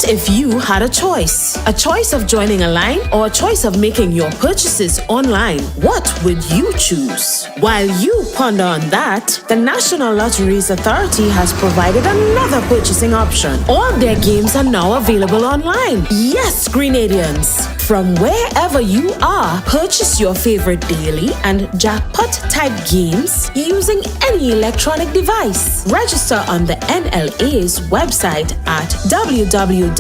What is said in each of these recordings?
What if you had a choice? A choice of joining a line or a choice of making your purchases online? What would you choose? While you ponder on that, the National Lotteries Authority has provided another purchasing option. All their games are now available online. Yes, Grenadians! From wherever you are, purchase your favorite daily and jackpot type games using any electronic device. Register on the NLA's website at www.nla.gd.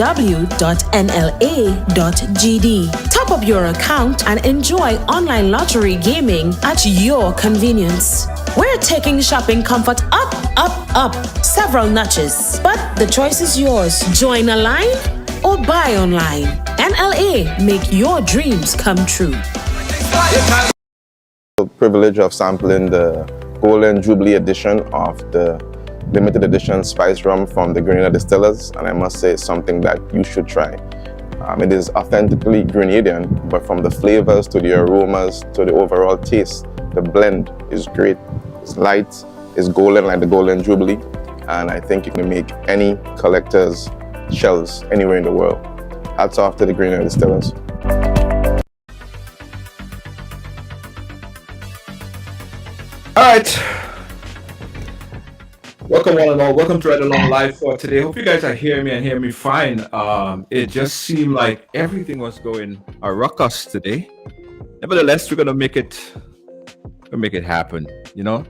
Top up your account and enjoy online lottery gaming at your convenience. We're taking shopping comfort up, up, up several notches. But the choice is yours. Join a line or buy online. NLA, make your dreams come true. The privilege of sampling the Golden Jubilee edition of the limited edition spice rum from the Grenada distillers, and I must say it's something that you should try. It is authentically Grenadian, but from the flavors to the aromas to the overall taste, the blend is great. It's light, it's golden like the Golden Jubilee, and I think you can make any collector's shelves anywhere in the world. Hats off to the Grenada distillers. All right. Welcome one and all. Welcome to Ridealong Live for today. Hope you guys are hearing me and hearing me fine. It just seemed like everything was going a ruckus today. Nevertheless, we're gonna make it happen. You know,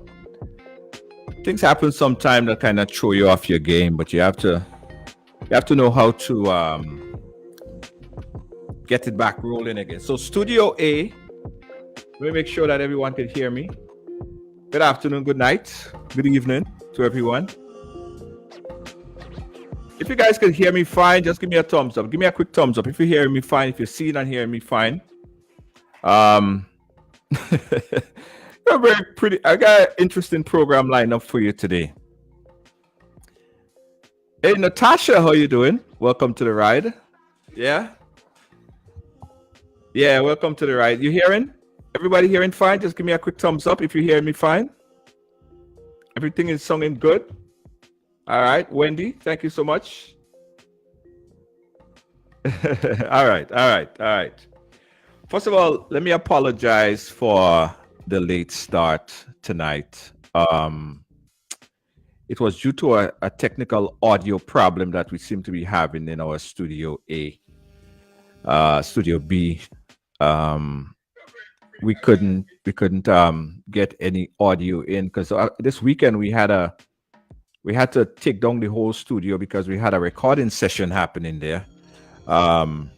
things happen sometime that kind of throw you off your game, but you have to know how to get it back rolling again. So Studio A, let me make sure that everyone can hear me. Good afternoon, good night, good evening to everyone. If you guys can hear me fine, just give me a thumbs up. Give me a quick thumbs up if you're hearing me fine, if you're seeing and hearing me fine. I got an interesting program lined up for you today. Hey, Natasha, how you doing? Welcome to the ride. Yeah, welcome to the ride. You hearing? Everybody hearing fine? Just give me a quick thumbs up if you're hearing me fine. Everything is sounding good. All right, Wendy, thank you so much. All right. First of all, let me apologize for the late start tonight. It was due to a technical audio problem that we seem to be having in our Studio A. Studio B, we couldn't get any audio in because this weekend we had to take down the whole studio because we had a recording session happening there. So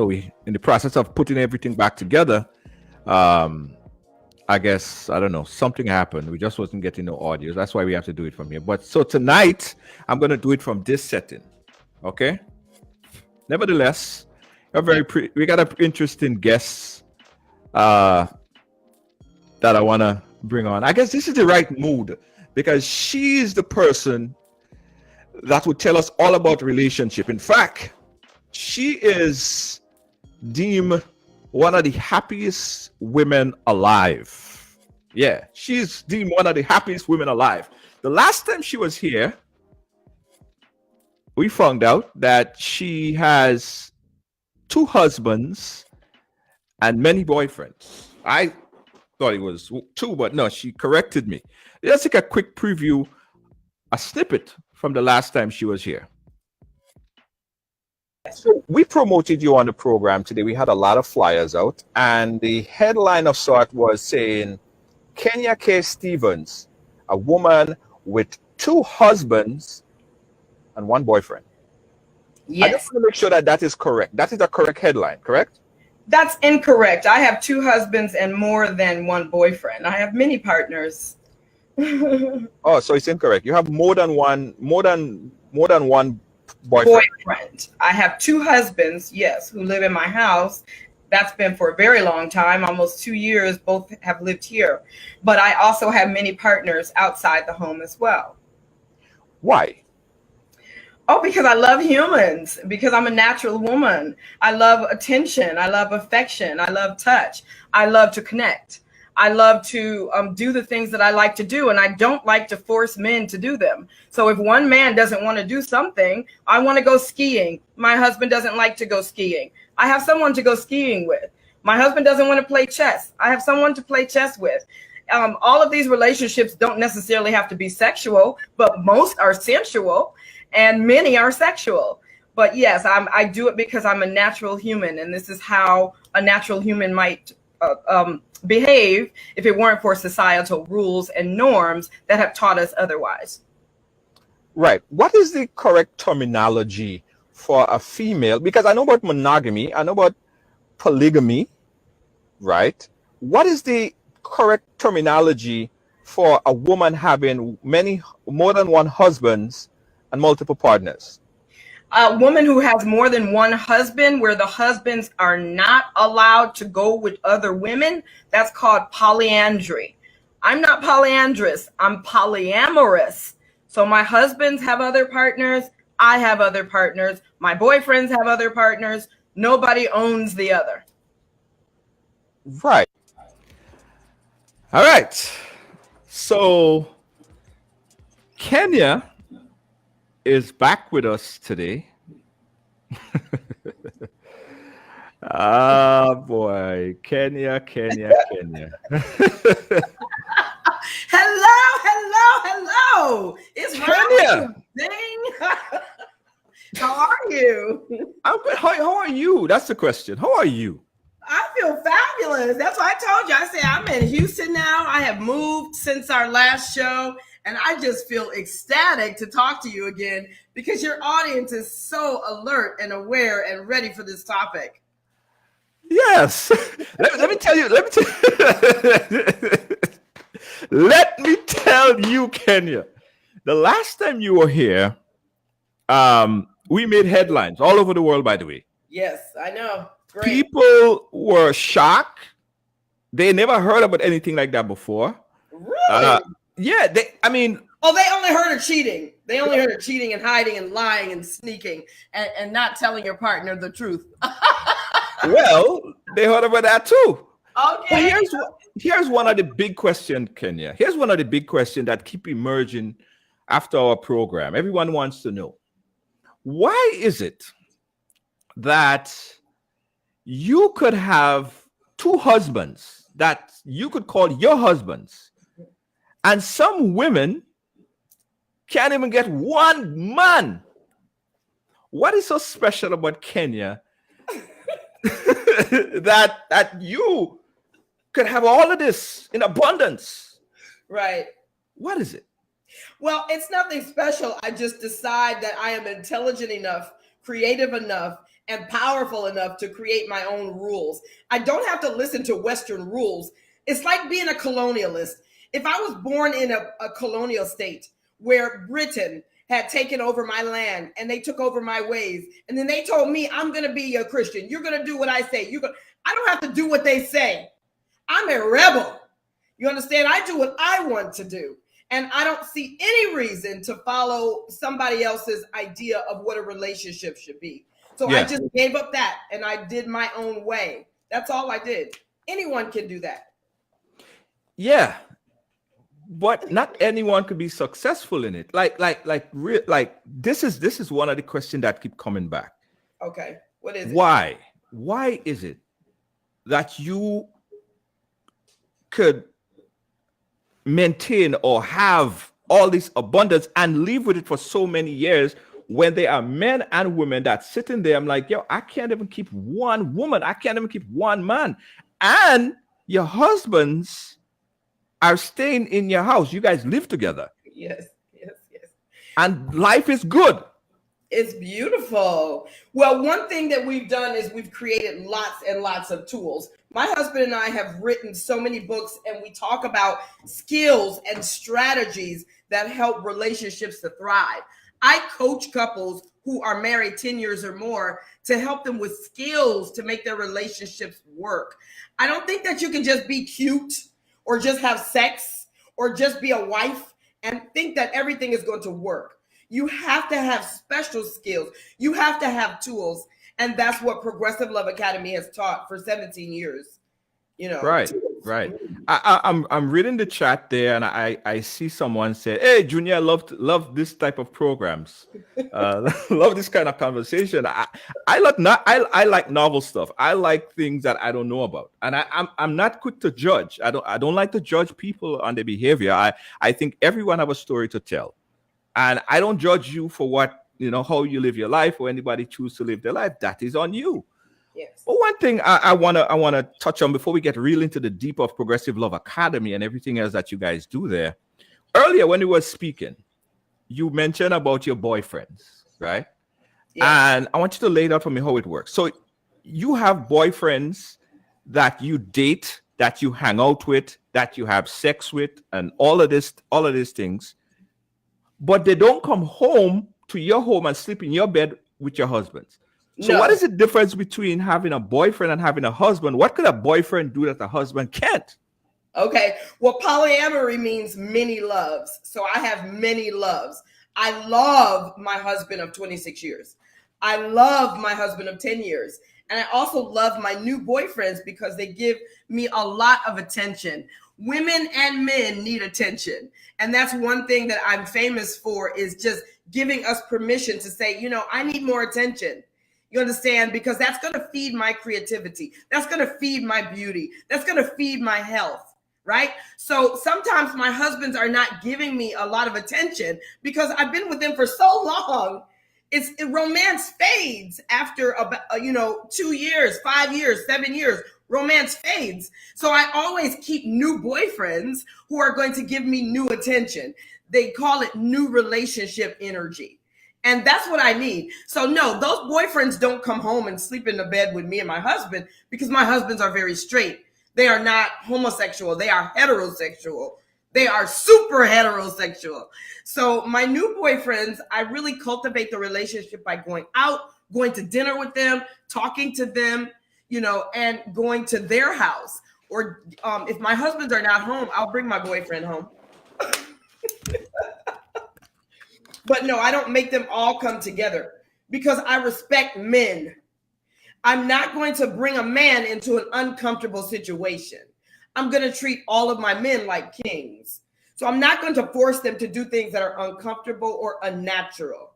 we, in the process of putting everything back together, I guess, I don't know, something happened. We just wasn't getting no audio. That's why we have to do it from here. But so tonight, I'm going to do it from this setting. Okay? Nevertheless, we got an interesting guest that I want to bring on. I guess this is the right mood because she's the person that would tell us all about relationship. In fact, she is deemed one of the happiest women alive. Yeah, she's deemed one of the happiest women alive. The last time she was here, we found out that she has 2 husbands and many boyfriends. I thought it was 2, but no, she corrected me. Let's take a quick preview, a snippet from the last time she was here. So we promoted you on the program today. We had a lot of flyers out, and the headline of sort was saying, Kenya K. Stevens, a woman with 2 husbands and 1 boyfriend. Yes. I just want to make sure that that is correct. That is the correct headline, correct? That's incorrect. I have 2 husbands and more than 1 boyfriend. I have many partners. Oh, so it's incorrect. You have more than one boyfriend. I have 2 husbands, yes, who live in my house. That's been for a very long time, almost 2 years. Both have lived here. But I also have many partners outside the home as well. Why? Oh, because I love humans, because I'm a natural woman. I love attention. I love affection. I love touch. I love to connect. I love to do the things that I like to do, and I don't like to force men to do them. So if one man doesn't want to do something, I want to go skiing. My husband doesn't like to go skiing. I have someone to go skiing with. My husband doesn't want to play chess. I have someone to play chess with. All of these relationships don't necessarily have to be sexual, but most are sensual and many are sexual. But yes, I do it because I'm a natural human, and this is how a natural human might behave if it weren't for societal rules and norms that have taught us otherwise. Right. What is the correct terminology for a female? Because I know about monogamy, I know about polygamy, right? What is the correct terminology for a woman having more than one husbands and multiple partners? A woman who has more than one husband, where the husbands are not allowed to go with other women, that's called polyandry. I'm not polyandrous, I'm polyamorous. So my husbands have other partners, I have other partners, my boyfriends have other partners, nobody owns the other. Right. All right. So Kenya is back with us today. Ah, boy. Kenya. Hello. It's Kenya. Dang. How are you? I'm good. How are you? That's the question. How are you? I feel fabulous. That's what I told you. I said I'm in Houston now. I have moved since our last show, and I just feel ecstatic to talk to you again because your audience is so alert and aware and ready for this topic. Yes. Let me tell you. Let me tell you, Kenya. The last time you were here, we made headlines all over the world, by the way. Yes, I know. Great. People were shocked. They never heard about anything like that before. Really? Yeah. They only heard of cheating. They only heard of cheating and hiding and lying and sneaking and not telling your partner the truth. Well, they heard about that too. Okay. But here's one of the big questions, Kenya. Here's one of the big questions that keep emerging after our program. Everyone wants to know, why is it that you could have two husbands that you could call your husbands, and some women can't even get one man? What is so special about Kenya that you could have all of this in abundance? Right. What is it? Well, it's nothing special. I just decide that I am intelligent enough, creative enough, and powerful enough to create my own rules. I don't have to listen to Western rules. It's like being a colonialist. If I was born in a colonial state where Britain had taken over my land and they took over my ways, and then they told me, I'm going to be a Christian. You're going to do what I say. I don't have to do what they say. I'm a rebel. You understand? I do what I want to do. And I don't see any reason to follow somebody else's idea of what a relationship should be. So I just gave up that and I did my own way. That's all I did. Anyone can do that. Yeah. But not anyone could be successful in it. This is one of the questions that keep coming back. Okay. What is it? Why? Why is it that you could maintain or have all this abundance and live with it for so many years when there are men and women that sitting there? I'm like, yo, I can't even keep one woman. I can't even keep one man. And your husbands are staying in your house. You guys live together. Yes. And life is good. It's beautiful. Well, one thing that we've done is we've created lots and lots of tools. My husband and I have written so many books, and we talk about skills and strategies that help relationships to thrive. I coach couples who are married 10 years or more to help them with skills to make their relationships work. I don't think that you can just be cute or just have sex or just be a wife and think that everything is going to work. You have to have special skills. You have to have tools. And that's what Progressive Love Academy has taught for 17 years. Right, right. I'm reading the chat there, and I see someone say, "Hey, Junior, love this type of programs. Love this kind of conversation." I like novel stuff. I like things that I don't know about, and I'm not quick to judge. I don't like to judge people on their behavior. I think everyone have a story to tell, and I don't judge you for how you live your life, or anybody choose to live their life. That is on you. Yes. But one thing I wanna touch on before we get real into the deep of Progressive Love Academy and everything else that you guys do there. Earlier when you were speaking, you mentioned about your boyfriends, right? Yeah. And I want you to lay it out for me how it works. So you have boyfriends that you date, that you hang out with, that you have sex with, and all of these things, but they don't come home to your home and sleep in your bed with your husbands. So No. what is the difference between having a boyfriend and having a husband? What could a boyfriend do that a husband can't? Okay. Well, polyamory means many loves. So I have many loves. I love my husband of 26 years. I love my husband of 10 years. And I also love my new boyfriends because they give me a lot of attention. Women and men need attention. And that's one thing that I'm famous for, is just giving us permission to say, I need more attention. You understand? Because that's going to feed my creativity. That's going to feed my beauty. That's going to feed my health, right? So sometimes my husbands are not giving me a lot of attention because I've been with them for so long. Romance fades after about 2 years, 5 years, 7 years. Romance fades. So I always keep new boyfriends who are going to give me new attention. They call it new relationship energy. And that's what I need. So no, those boyfriends don't come home and sleep in the bed with me and my husband, because my husbands are very straight. They are not homosexual. They are heterosexual. They are super heterosexual. So my new boyfriends, I really cultivate the relationship by going out, going to dinner with them, talking to them, and going to their house. Or if my husbands are not home, I'll bring my boyfriend home. But no, I don't make them all come together because I respect men. I'm not going to bring a man into an uncomfortable situation. I'm going to treat all of my men like kings. So I'm not going to force them to do things that are uncomfortable or unnatural.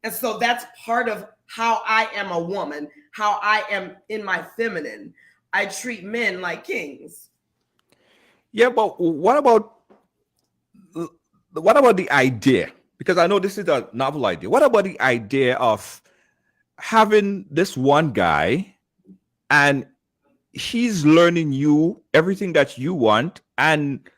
And so that's part of how I am a woman, how I am in my feminine. I treat men like kings. Yeah, but what about the idea? Because I know this is a novel idea. What about the idea of having this one guy and he's learning you everything that you want and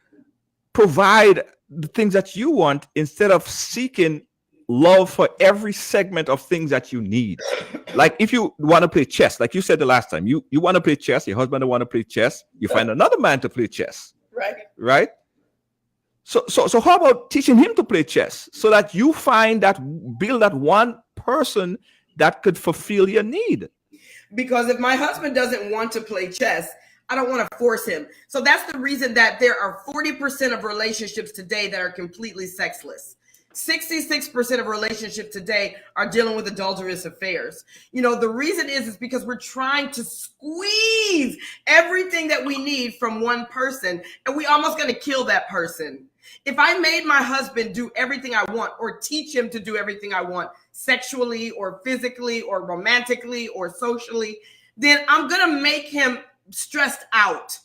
provide the things that you want instead of seeking love for every segment of things that you need? Like if you want to play chess, like you said the last time, you want to play chess, your husband want to play chess, you find another man to play chess. Right? So how about teaching him to play chess so that you build that one person that could fulfill your need? Because if my husband doesn't want to play chess, I don't want to force him. So that's the reason that there are 40% of relationships today that are completely sexless. 66% of relationships today are dealing with adulterous affairs. The reason is because we're trying to squeeze everything that we need from one person, and we almost going to kill that person. If I made my husband do everything I want, or teach him to do everything I want, sexually or physically or romantically or socially, then I'm going to make him stressed out.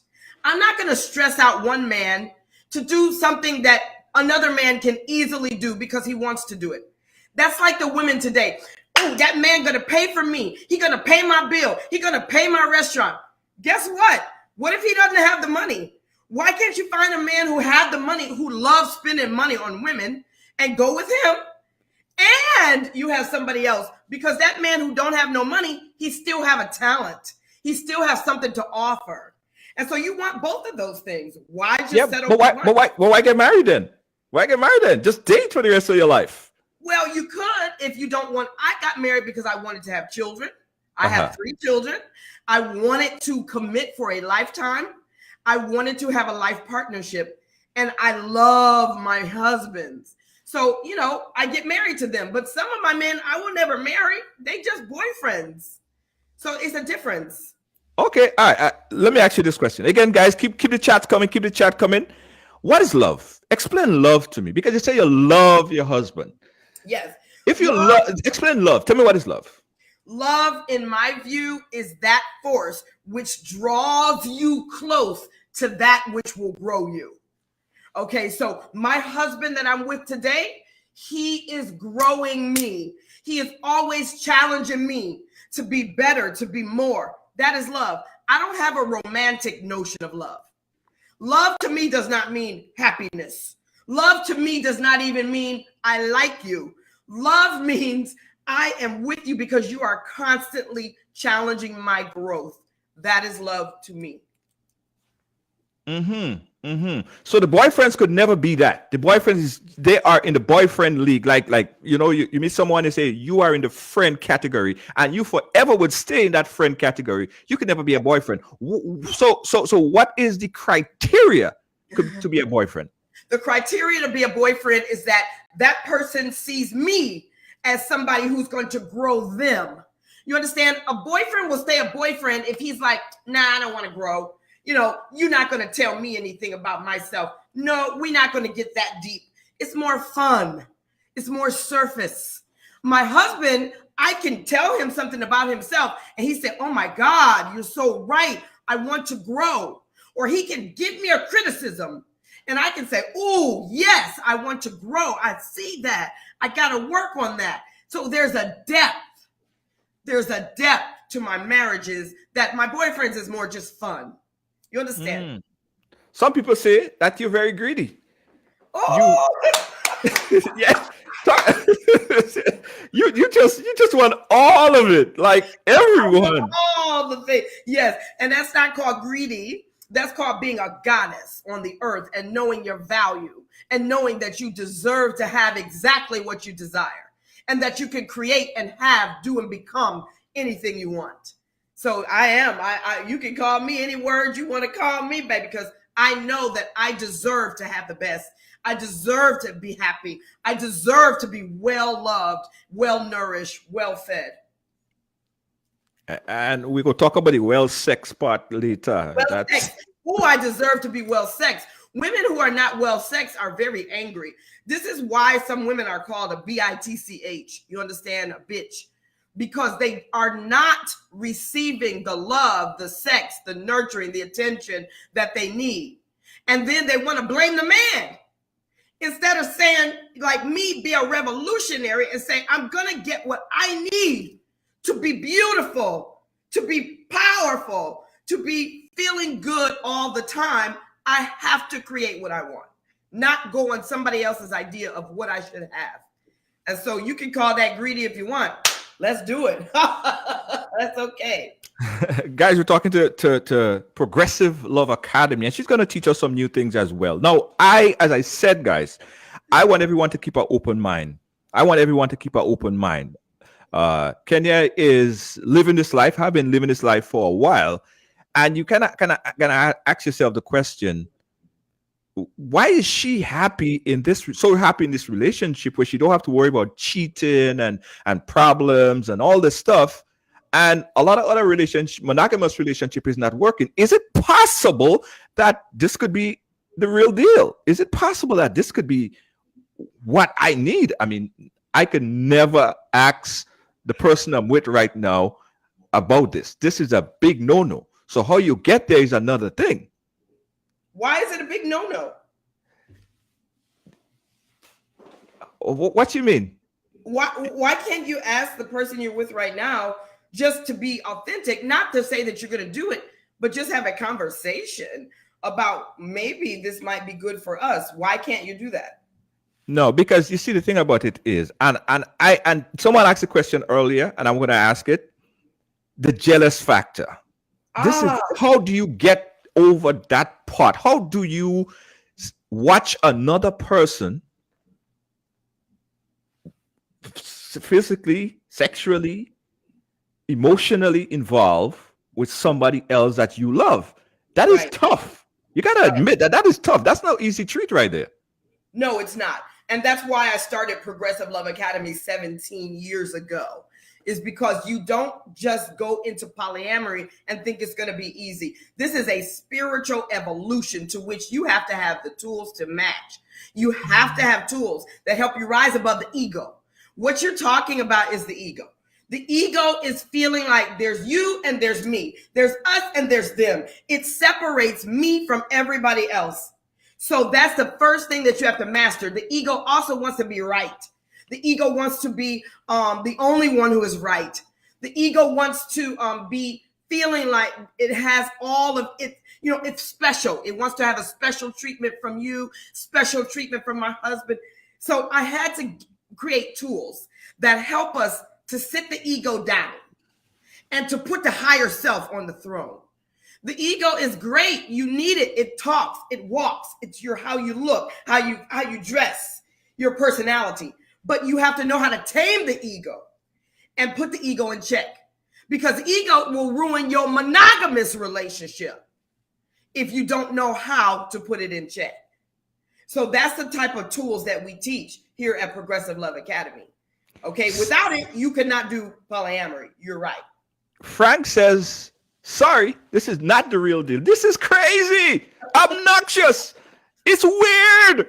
I'm not going to stress out one man to do something that another man can easily do because he wants to do it. That's like the women today. Oh, that man going to pay for me. He going to pay my bill. He going to pay my restaurant. Guess what? What if he doesn't have the money? Why can't you find a man who had the money, who loves spending money on women, and go with him? And you have somebody else, because that man who don't have no money, he still have a talent. He still has something to offer. And so you want both of those things. Why just settle for one? But why get married then? Why get married then? Just date for the rest of your life. Well, you could if you don't want. I got married because I wanted to have children. I have 3 children. I wanted to commit for a lifetime. I wanted to have a life partnership. And I love my husbands. So, I get married to them. But some of my men I will never marry. They just boyfriends. So it's a difference. Okay, all right. Let me ask you this question again, guys. Keep the chat coming. Keep the chat coming. What is love? Explain love to me because you say you love your husband. Yes. If you Love, love, explain love. Tell me what is love. love, in my view, is that force which draws you close to that which will grow you. Okay, so my husband that I'm with today, he is growing me. He is always challenging me to be better, to be more. That is love. I don't have a romantic notion of love. Love to me does not mean happiness. Love to me does not even mean I like you. Love means I am with you because you are constantly challenging my growth. That is love to me. So the boyfriends could never be that. The boyfriends, they are in the boyfriend league. Like you meet someone and say you are in the friend category, and you forever would stay in that friend category. You could never be a boyfriend. So what is the criteria to be a boyfriend? The criteria to be a boyfriend is that that person sees me as somebody who's going to grow them. You understand? A boyfriend will stay a boyfriend if he's like, nah, I don't want to grow. You're not going to tell me anything about myself. No, we're not going to get that deep. It's more fun. It's more surface. My husband, I can tell him something about himself and he said, oh my God, you're so right. I want to grow. Or he can give me a criticism and I can say, oh, yes, I want to grow. I see that. I got to work on that. So there's a depth. There's a depth to my marriages that my boyfriend's is more just fun. You understand? Some people say that you're very greedy. Oh, Yeah. you just want all of it, like everyone. all the things. Yes. And that's not called greedy. That's called being a goddess on the earth and knowing your value and knowing that you deserve to have exactly what you desire and that you can create and have, do, and become anything you want. So I am. You can call me any word you want to call me, baby, because I know that I deserve to have the best. I deserve to be happy. I deserve to be well loved, well nourished, well fed. And we will talk about the well sex part later. Well sexed. Oh, I deserve to be well sexed. Women who are not well sexed are very angry. This is why some women are called a bitch. You understand? A bitch. Because they are not receiving the love, the sex, the nurturing, the attention that they need. And then they want to blame the man. Instead of saying, like me, be a revolutionary and say, I'm going to get what I need to be beautiful, to be powerful, to be feeling good all the time. I have to create what I want, not go on somebody else's idea of what I should have. And so you can call that greedy if you want. Let's do it. That's okay. Guys, we're talking to Progressive Love Academy, and she's going to teach us some new things as well. Now, as I said, guys, I want everyone to keep an open mind. Kenya is living this life. I've been living this life for a while, and you kind of ask yourself the question: why is she so happy in this relationship where she don't have to worry about cheating and problems and all this stuff? And a lot of other monogamous relationship is not working. Is it possible that this could be the real deal? Is it possible that this could be what I need? I mean, I could never ask the person I'm with right now about this. This is a big no-no. So how you get there is another thing. Why is it a big no-no? What you mean? Why can't you ask the person you're with right now just to be authentic, not to say that you're going to do it, but just have a conversation about maybe this might be good for us. Why can't you do that? No, because you see, the thing about it is, and someone asked a question earlier, and I'm going to ask it: the jealous factor. This is how do you get over that part? How do you watch another person physically, sexually, emotionally involved with somebody else that you love? That is tough. You got to admit that is tough. That's no easy treat right there. No, it's not. And that's why I started Progressive Love Academy 17 years ago. is because you don't just go into polyamory and think it's going to be easy. This is a spiritual evolution to which you have to have the tools to match. You have to have tools that help you rise above the ego. What you're talking about is the ego. The ego is feeling like there's you and there's me. There's us and there's them. It separates me from everybody else. So that's the first thing that you have to master. The ego also wants to be right. The ego wants to be the only one who is right. The ego wants to be feeling like it has all of it. You know, it's special. It wants to have a special treatment from you, special treatment from my husband. So I had to create tools that help us to sit the ego down and to put the higher self on the throne. The ego is great. You need it. It talks, it walks. It's your how you look, how you dress, your personality. But you have to know how to tame the ego and put the ego in check, because ego will ruin your monogamous relationship if you don't know how to put it in check. So that's the type of tools that we teach here at Progressive Love Academy. Okay, without it, you could not do polyamory. You're right. Frank says, sorry, this is not the real deal. This is crazy, obnoxious. It's weird.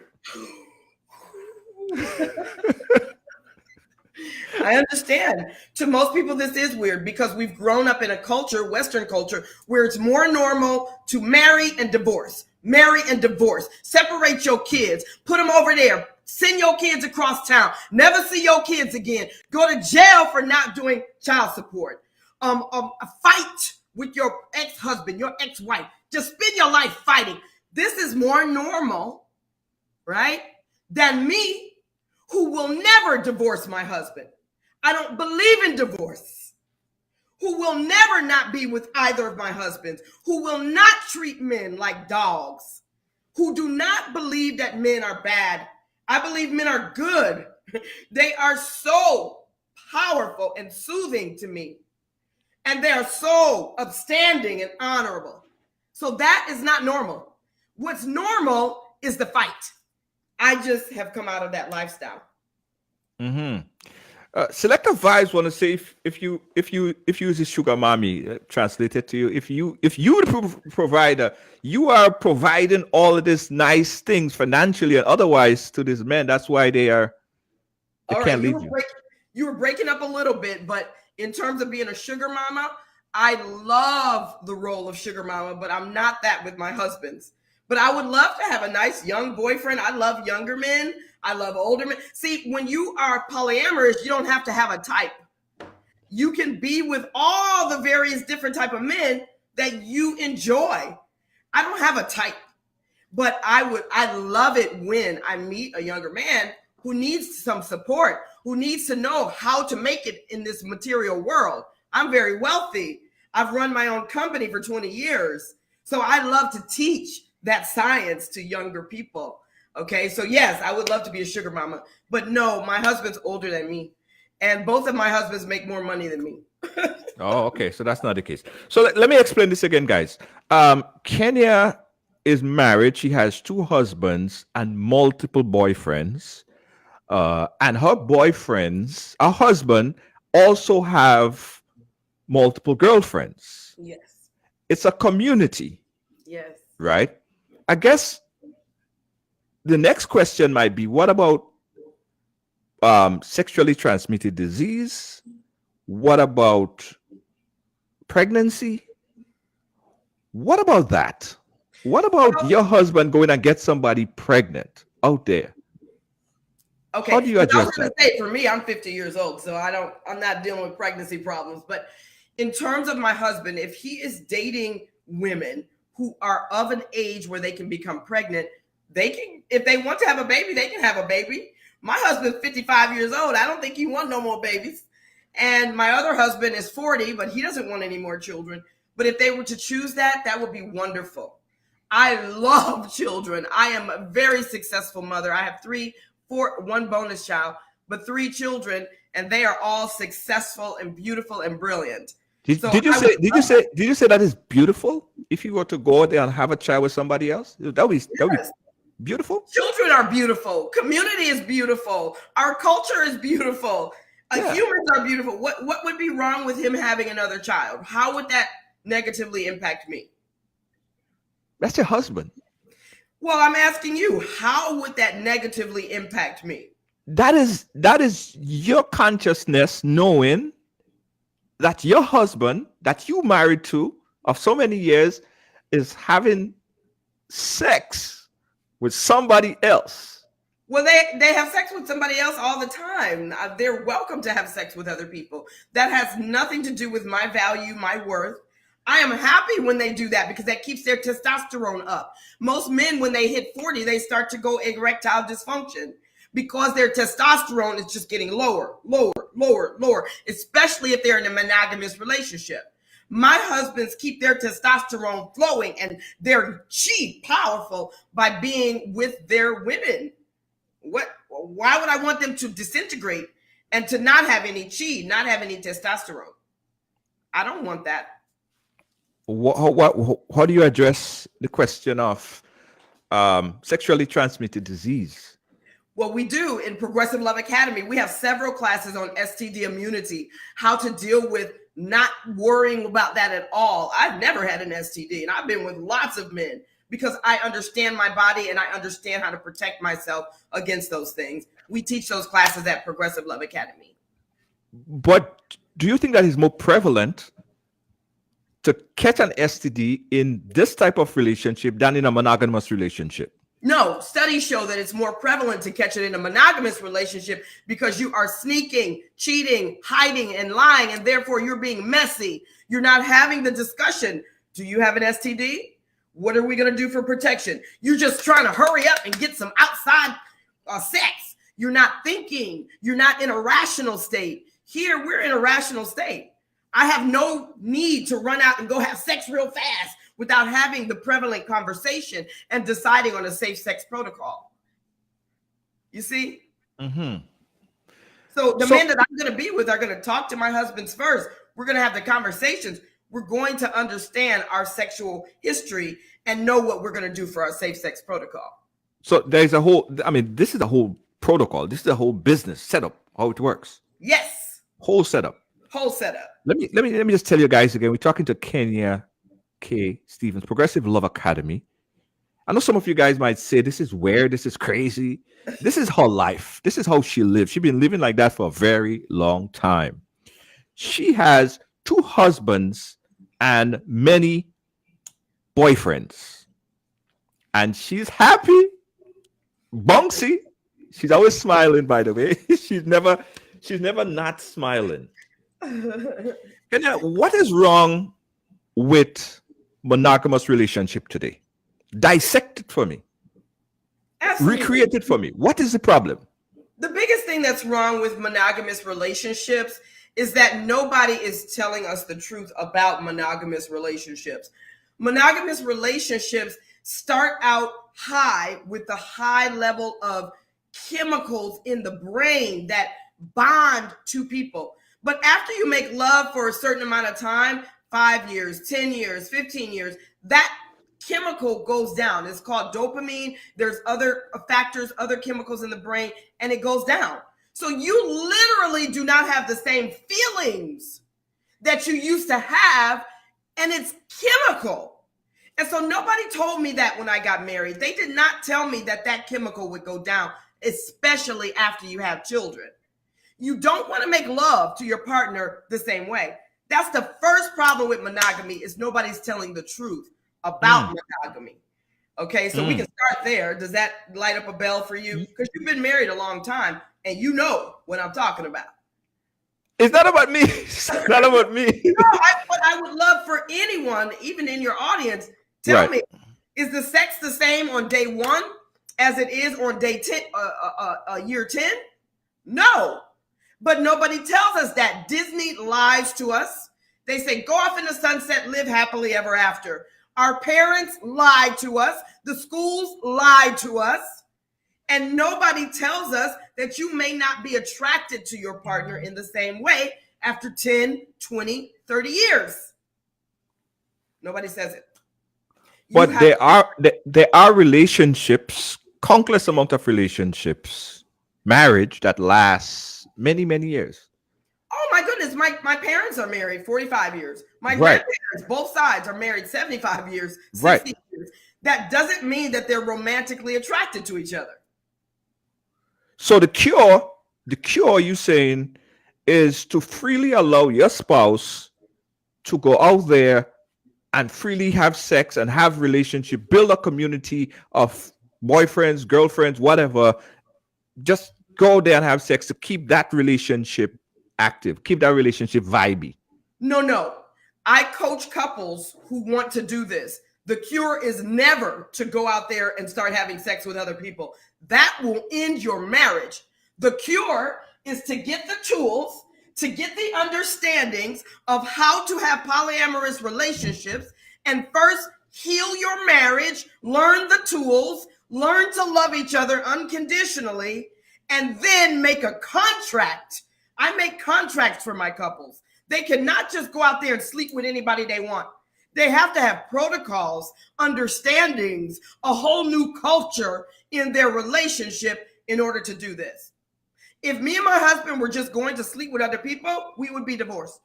I understand. To most people, this is weird because we've grown up in a culture, Western culture, where it's more normal to marry and divorce. Marry and divorce. Separate your kids. Put them over there. Send your kids across town. Never see your kids again. Go to jail for not doing child support. Fight with your ex-husband, your ex-wife. Just spend your life fighting. This is more normal, right, than me, who will never divorce my husband. I don't believe in divorce. Who will never not be with either of my husbands. Who will not treat men like dogs. Who do not believe that men are bad. I believe men are good. They are so powerful and soothing to me. And they are so upstanding and honorable. So that is not normal. What's normal is the fight. I just have come out of that lifestyle. Mm-hmm. Selective Vibes want to say if you use a sugar mommy, translated to you, if you the provider, you are providing all of these nice things financially and otherwise to these men. That's why they can't leave you. You were breaking up a little bit, but in terms of being a sugar mama, I love the role of sugar mama, but I'm not that with my husbands. But I would love to have a nice young boyfriend. I love younger men. I love older men. See, when you are polyamorous, you don't have to have a type. You can be with all the various different type of men that you enjoy. I don't have a type, but I love it when I meet a younger man who needs some support, who needs to know how to make it in this material world. I'm very wealthy. I've run my own company for 20 years. So I love to teach that science to younger people. Okay, so yes, I would love to be a sugar mama, but no, my husband's older than me, and both of my husbands make more money than me. Oh, okay, so that's not the case. So let me explain this again, guys. Kenya is married. She has 2 husbands and multiple boyfriends, and her husband also have multiple girlfriends. Yes. It's a community. Yes. Right? I guess the next question might be, what about sexually transmitted disease? What about pregnancy? What about that? What about your husband going and get somebody pregnant out there? Okay. How do you address I was going that? to say, for me, I'm 50 years old, so I'm not dealing with pregnancy problems. But in terms of my husband, if he is dating women who are of an age where they can become pregnant, they can, if they want to have a baby, they can have a baby. My husband's 55 years old. I don't think he wants no more babies. And my other husband is 40, but he doesn't want any more children. But if they were to choose that, that would be wonderful. I love children. I am a very successful mother. I have 1 bonus child, but 3 children, and they are all successful and beautiful and brilliant. Did you say that is beautiful? If you were to go out there and have a child with somebody else, that would be beautiful. Children are beautiful. Community is beautiful. Our culture is beautiful. Humans are beautiful. What would be wrong with him having another child? How would that negatively impact me? That's your husband. Well, I'm asking you, how would that negatively impact me? That is your consciousness knowing that your husband that you married to of so many years is having sex with somebody else. Well, they have sex with somebody else all the time. They're welcome to have sex with other people. That has nothing to do with my value, my worth. I am happy when they do that because that keeps their testosterone up. Most men, when they hit 40, they start to go erectile dysfunction because their testosterone is just getting lower, especially if they're in a monogamous relationship. My husbands keep their testosterone flowing and they're powerful by being with their women. Why would I want them to disintegrate and to not have any chi, not have any testosterone? I don't want that. How do you address the question of sexually transmitted disease? Well, we do in Progressive Love Academy. We have several classes on STD immunity, how to deal with not worrying about that at all. I've never had an STD and I've been with lots of men because I understand my body and I understand how to protect myself against those things. We teach those classes at Progressive Love Academy. But do you think that is more prevalent to catch an STD in this type of relationship than in a monogamous relationship? No, studies show that it's more prevalent to catch it in a monogamous relationship because you are sneaking, cheating, hiding, and lying, and therefore you're being messy. You're not having the discussion. Do you have an STD? What are we going to do for protection? You're just trying to hurry up and get some outside sex. You're not thinking. You're not in a rational state. Here, we're in a rational state. I have no need to run out and go have sex real fast without having the prevalent conversation and deciding on a safe sex protocol. You see? Mm-hmm. So men that I'm going to be with are going to talk to my husbands first. We're going to have the conversations. We're going to understand our sexual history and know what we're going to do for our safe sex protocol. So there's this is a whole protocol. This is a whole business setup, how it works. Yes. Whole setup. Let me just tell you guys again. We're talking to Kenya K. Stevens, Progressive Love Academy. I know some of you guys might say this is weird, this is crazy. This is her life. This is how she lives. She's been living like that for a very long time. She has 2 husbands and many boyfriends. And she's happy, bouncy. She's always smiling, by the way. She's never not smiling. Kenya, what is wrong with monogamous relationship today? Dissect it for me. Absolutely. Recreate it for me. What is the problem? The biggest thing that's wrong with monogamous relationships is that nobody is telling us the truth about monogamous relationships. Monogamous relationships start out high with the high level of chemicals in the brain that bond two people. But after you make love for a certain amount of time, 5 years, 10 years, 15 years, that chemical goes down. It's called dopamine. There's other factors, other chemicals in the brain, and it goes down. So you literally do not have the same feelings that you used to have, and it's chemical. And so nobody told me that when I got married. They did not tell me that that chemical would go down, especially after you have children. You don't want to make love to your partner the same way. That's the first problem with monogamy, is nobody's telling the truth about monogamy. Okay, so we can start there. Does that light up a bell for you? Because you've been married a long time and you know what I'm talking about. It's not about me. It's not about me. No, I would love for anyone, even in your audience, tell me, is the sex the same on day 1 as it is on day 10, year 10? No. But nobody tells us that. Disney lies to us. They say, go off in the sunset, live happily ever after. Our parents lied to us. The schools lied to us. And nobody tells us that you may not be attracted to your partner in the same way after 10, 20, 30 years. Nobody says it. But there are relationships, countless amount of relationships, marriage that lasts many, many years. Oh my goodness, my parents are married 45 years. My Right. grandparents, both sides, are married 75 years, 60 Right. years. That doesn't mean that they're romantically attracted to each other. So the cure you saying is to freely allow your spouse to go out there and freely have sex and have relationship, build a community of boyfriends, girlfriends, whatever. Just go there and have sex to keep that relationship active, keep that relationship vibey. No. I coach couples who want to do this. The cure is never to go out there and start having sex with other people. That will end your marriage. The cure is to get the tools, to get the understandings of how to have polyamorous relationships, and first heal your marriage, learn the tools, learn to love each other unconditionally, and then make a contract. I make contracts for my couples. They cannot just go out there and sleep with anybody they want. They have to have protocols, understandings, a whole new culture in their relationship in order to do this. If me and my husband were just going to sleep with other people, we would be divorced.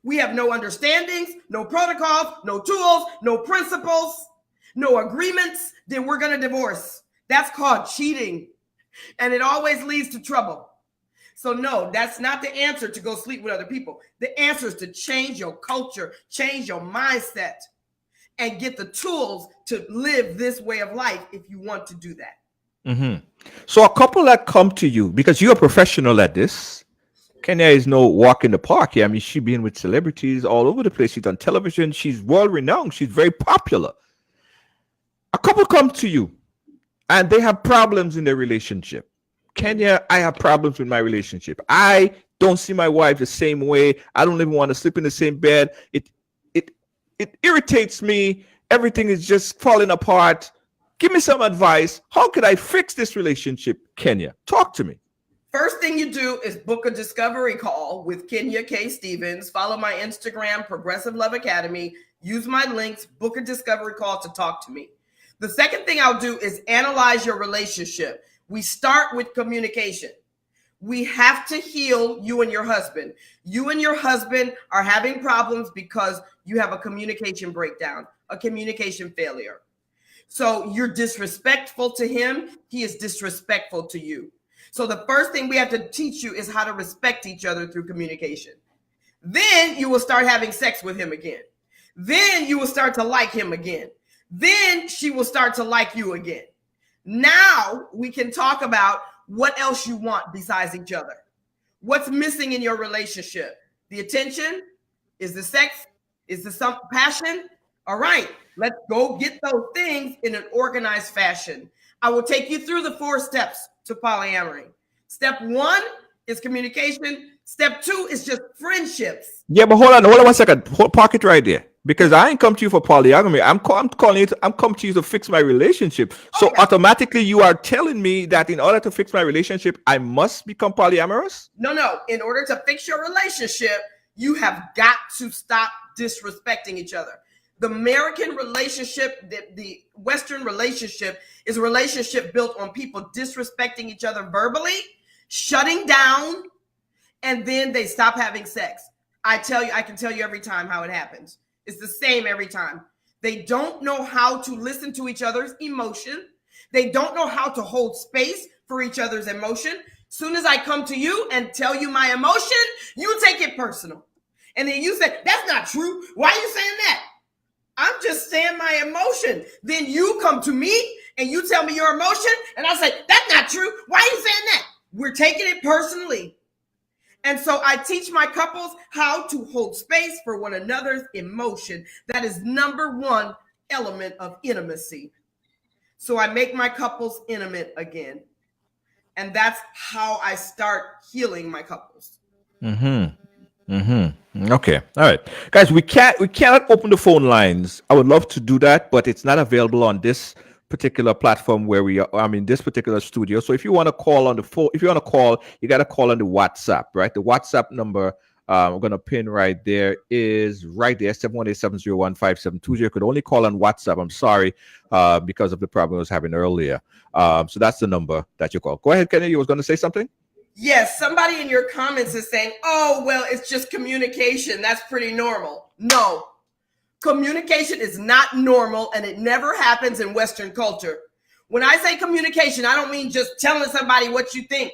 We have no understandings, no protocols, no tools, no principles, no agreements, then we're going to divorce. That's called cheating. And it always leads to trouble. So no, that's not the answer to go sleep with other people. The answer is to change your culture, change your mindset, and get the tools to live this way of life if you want to do that. Mm-hmm. So a couple that come to you, because you're a professional at this, Kenya is no walk in the park here. I mean, she's been with celebrities all over the place. She's on television. She's world renowned. She's very popular. A couple come to you and they have problems in their relationship. Kenya, I have problems with my relationship. I don't see my wife the same way. I don't even want to sleep in the same bed. It irritates me. Everything is just falling apart. Give me some advice. How could I fix this relationship, Kenya? Talk to me. First thing you do is book a discovery call with Kenya K. Stevens. Follow my Instagram, Progressive Love Academy. Use my links. Book a discovery call to talk to me. The second thing I'll do is analyze your relationship. We start with communication. We have to heal you and your husband. You and your husband are having problems because you have a communication breakdown, a communication failure. So you're disrespectful to him. He is disrespectful to you. So the first thing we have to teach you is how to respect each other through communication. Then you will start having sex with him again. Then you will start to like him again. Then she will start to like you again. Now we can talk about what else you want besides each other. What's missing in your relationship? The attention? Is the sex? Is the some passion? All right, let's go get those things in an organized fashion. I will take you through the 4 steps to polyamory. Step 1 is communication. Step 2 is just friendships. Yeah, but hold on 1 second. Park it right there. Because I ain't come to you for polygamy. I'm calling you. I'm come to you to fix my relationship. So automatically, you are telling me that in order to fix my relationship, I must become polyamorous? No. In order to fix your relationship, you have got to stop disrespecting each other. The American relationship, the Western relationship, is a relationship built on people disrespecting each other verbally, shutting down, and then they stop having sex. I can tell you every time how it happens. It's the same every time. They don't know how to listen to each other's emotion. They don't know how to hold space for each other's emotion. Soon as I come to you and tell you my emotion, you take it personal. And then you say, that's not true. Why are you saying that? I'm just saying my emotion. Then you come to me and you tell me your emotion. And I say, that's not true. Why are you saying that? We're taking it personally. And so I teach my couples how to hold space for one another's emotion. That is number 1 element of intimacy. So I make my couples intimate again. And that's how I start healing my couples. Okay. All right. Guys, we cannot open the phone lines. I would love to do that, but it's not available on this particular platform where we are, this particular studio. So if you want to call on the phone, if you want to call, you got to call on the WhatsApp, right? The WhatsApp number I'm going to pin right there is right there, 718-701-5720. You could only call on WhatsApp. I'm sorry, because of the problem I was having earlier. So that's the number that you call. Go ahead, Kenny. You was going to say something? Yes, somebody in your comments is saying, oh, well, it's just communication. That's pretty normal. No, communication is not normal, and it never happens in Western culture. When I say communication, I don't mean just telling somebody what you think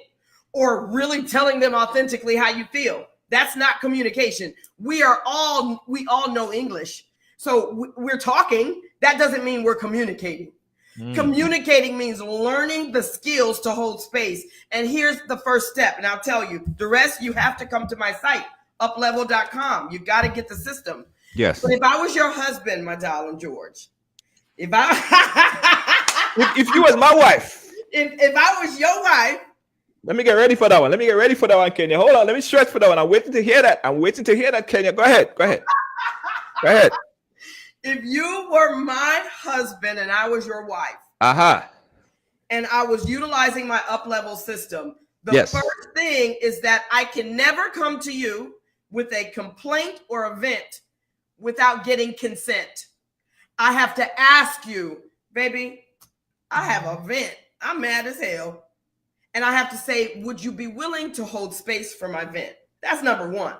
or really telling them authentically how you feel. That's not communication. We all know English. So we're talking. That doesn't mean we're communicating. Communicating means learning the skills to hold space. And here's the first step. And I'll tell you, the rest, you have to come to my site, uplevel.com. You got to get the system. Yes. But if I was your husband, my darling George, if you was my wife, if I was your wife, let me get ready for that one. Kenya. Hold on. Let me stretch for that one. I'm waiting to hear that. Kenya. Go ahead. If you were my husband and I was your wife, and I was utilizing my up-level system, the first thing is that I can never come to you with a complaint or event without getting consent. I have to ask you, baby, I have a vent. I'm mad as hell. And I have to say, would you be willing to hold space for my vent? That's number one.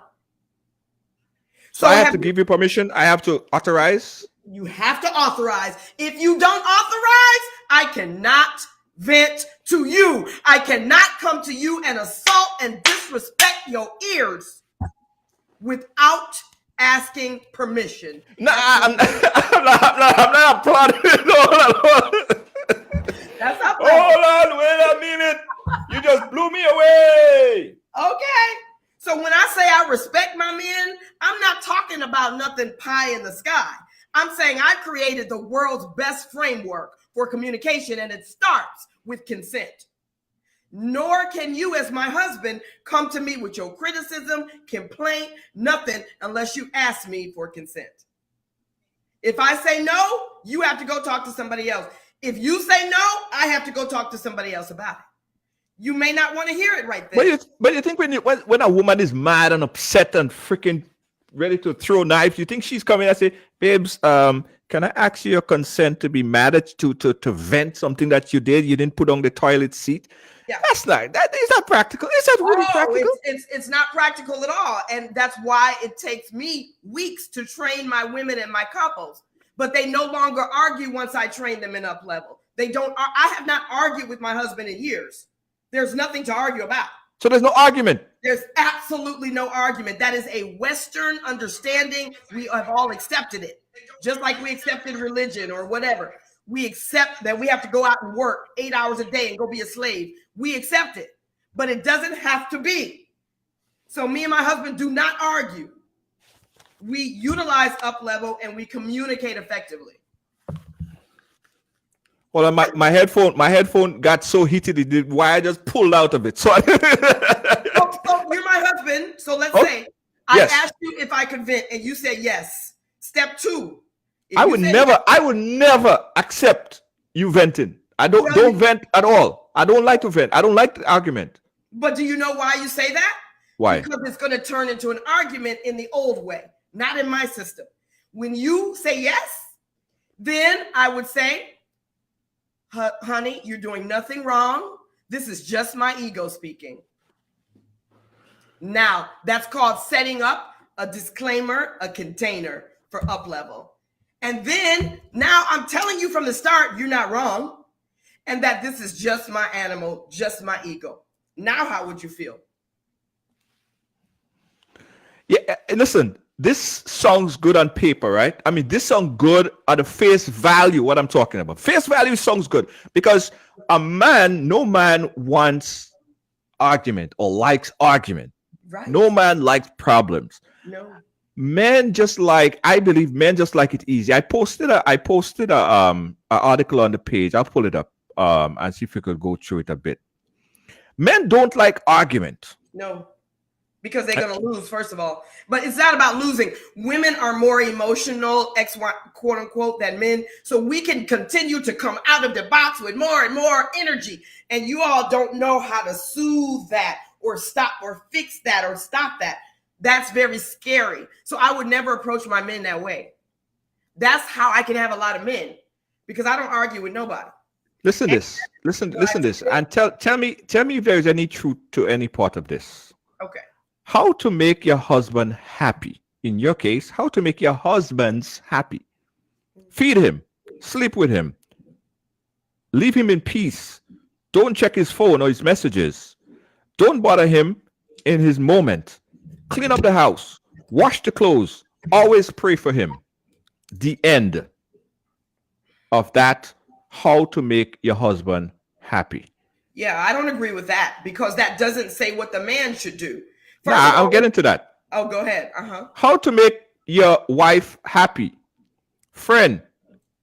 So I have to give you permission. I have to authorize. You have to authorize. If you don't authorize, I cannot vent to you. I cannot come to you and assault and disrespect your ears without asking permission. No, I'm not applauding it. That's not. Hold on, wait a minute. You just blew me away. Okay. So when I say I respect my men, I'm not talking about nothing pie in the sky. I'm saying I created the world's best framework for communication, and it starts with consent. Nor can you, as my husband, come to me with your criticism, complaint, nothing, unless you ask me for consent. If I say no, you have to go talk to somebody else. If you say no, I have to go talk to somebody else about it. You may not want to hear it right there. But you think when a woman is mad and upset and freaking ready to throw knives, you think she's coming and say, babes, can I ask you your consent to be mad at to vent something that you did? You didn't put on the toilet seat. Yeah. That's not that. Is that practical? Is that really practical? It's not practical at all. And that's why it takes me weeks to train my women and my couples. But they no longer argue once I train them in up level. They don't. I have not argued with my husband in years. There's nothing to argue about. So there's no argument. There's absolutely no argument. That is a Western understanding. We have all accepted it. Just like we accepted religion or whatever. We accept that we have to go out and work 8 hours a day and go be a slave. We accept it. But it doesn't have to be. So me and my husband do not argue. We utilize up level and we communicate effectively. Well, my headphone got so heated the wire just pulled out of it. So, so you're my husband. So let's say I asked you if I could vent, and you said yes. Step two. I would never accept you venting. I don't vent at all. I don't like to vent. I don't like the argument. But do you know why you say that? Why? Because it's going to turn into an argument in the old way, not in my system. When you say yes, then I would say, honey, you're doing nothing wrong. This is just my ego speaking. Now, that's called setting up a disclaimer, a container for up level. And then now I'm telling you from the start, you're not wrong. And that this is just my animal, just my ego. Now, how would you feel? Yeah, listen, this sounds good on paper, right? I mean, this sounds good at the face value, what I'm talking about. Face value sounds good because no man wants argument or likes argument. Right. No man likes problems. No. I believe men just like it easy. I posted a article on the page. I'll pull it up and see if we could go through it a bit. Men don't like argument. No. Because they're going to lose, first of all. But it's not about losing. Women are more emotional, quote unquote, than men. So we can continue to come out of the box with more and more energy. And you all don't know how to soothe that or stop or fix that or stop that. That's very scary. So I would never approach my men that way. That's how I can have a lot of men, because I don't argue with nobody. Listen this. Listen this. And tell me if there is any truth to any part of this. Okay. How to make your husband happy. In your case, how to make your husbands happy. Feed him, sleep with him, leave him in peace. Don't check his phone or his messages. Don't bother him in his moment. Clean up the house, wash the clothes, always pray for him. The end of that, how to make your husband happy. Yeah, I don't agree with that because that doesn't say what the man should do. I'll get into that. Oh, go ahead. How to make your wife happy. Friend,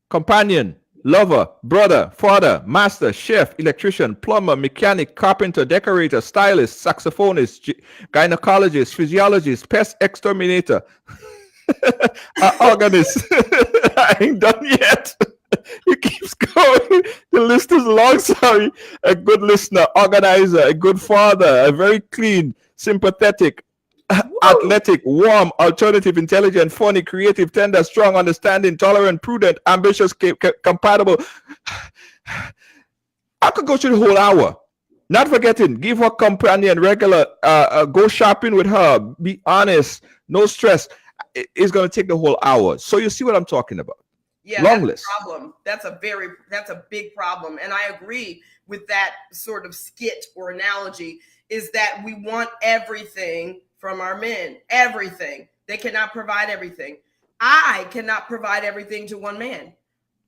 companion, lover, brother, father, master, chef, electrician, plumber, mechanic, carpenter, decorator, stylist, saxophonist, gynecologist, physiologist, pest exterminator, organist. I ain't done yet. It keeps going. The list is long. Sorry. A good listener, organizer, a good father, a very clean, sympathetic, athletic, warm, alternative, intelligent, funny, creative, tender, strong, understanding, tolerant, prudent, ambitious, compatible. I could go through the whole hour. Not forgetting, give her companion regular, go shopping with her, be honest, no stress. It's going to take the whole hour. So you see what I'm talking about. Yeah, long that's list. a problem. That's a big problem. And I agree with that sort of skit or analogy, is that we want everything from our men, everything. They cannot provide everything. I cannot provide everything to one man.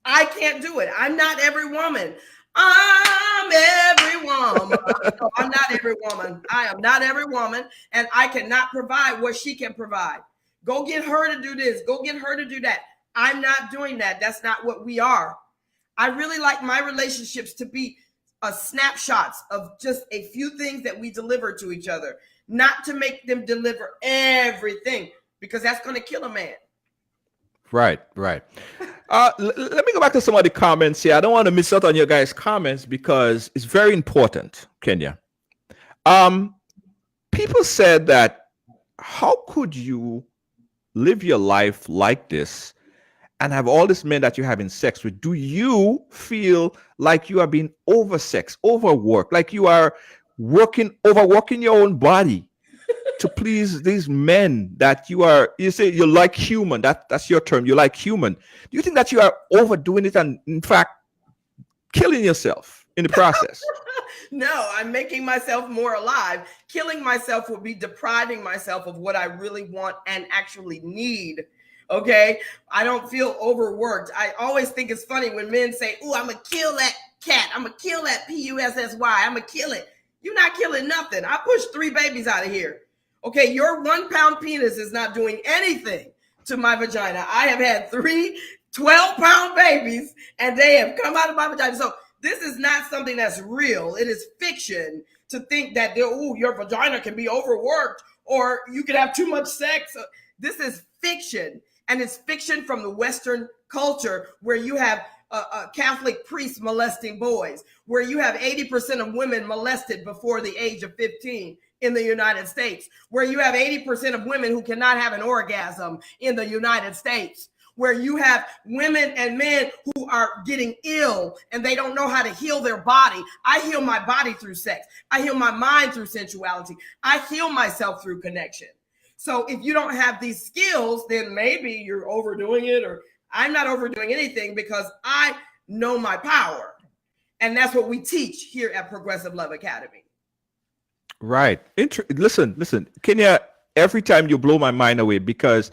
I can't do it. I'm not every woman. I'm every woman. No, I'm not every woman. I am not every woman, and I cannot provide what she can provide. Go get her to do this. Go get her to do that. I'm not doing that. That's not what we are. I really like my relationships to be snapshots of just a few things that we deliver to each other, not to make them deliver everything, because that's going to kill a man. Right. Let me go back to some of the comments here. I don't want to miss out on your guys' comments because it's very important, Kenya. People said that, how could you live your life like this and have all these men that you're having sex with? Do you feel like you are being oversexed, overworked, like you are overworking your own body to please these men that you say you like human? That's your term. You like human. Do you think that you are overdoing it and in fact killing yourself in the process? No, I'm making myself more alive. Killing myself would be depriving myself of what I really want and actually need. Okay, I don't feel overworked. I always think it's funny when men say, "Ooh, I'm gonna kill that cat. I'm gonna kill that PUSSY. I'm gonna kill it." You're not killing nothing. I pushed 3 babies out of here. Okay, your 1-pound penis is not doing anything to my vagina. I have had 3 12-pound babies, and they have come out of my vagina. So this is not something that's real. It is fiction to think that your vagina can be overworked or you could have too much sex. This is fiction. And it's fiction from the Western culture, where you have Catholic priests molesting boys, where you have 80% of women molested before the age of 15 in the United States, where you have 80% of women who cannot have an orgasm in the United States, where you have women and men who are getting ill and they don't know how to heal their body. I heal my body through sex. I heal my mind through sensuality. I heal myself through connection. So if you don't have these skills, then maybe you're overdoing it, or I'm not overdoing anything because I know my power. And that's what we teach here at Progressive Love Academy. Right. Listen, Kenya, every time you blow my mind away, because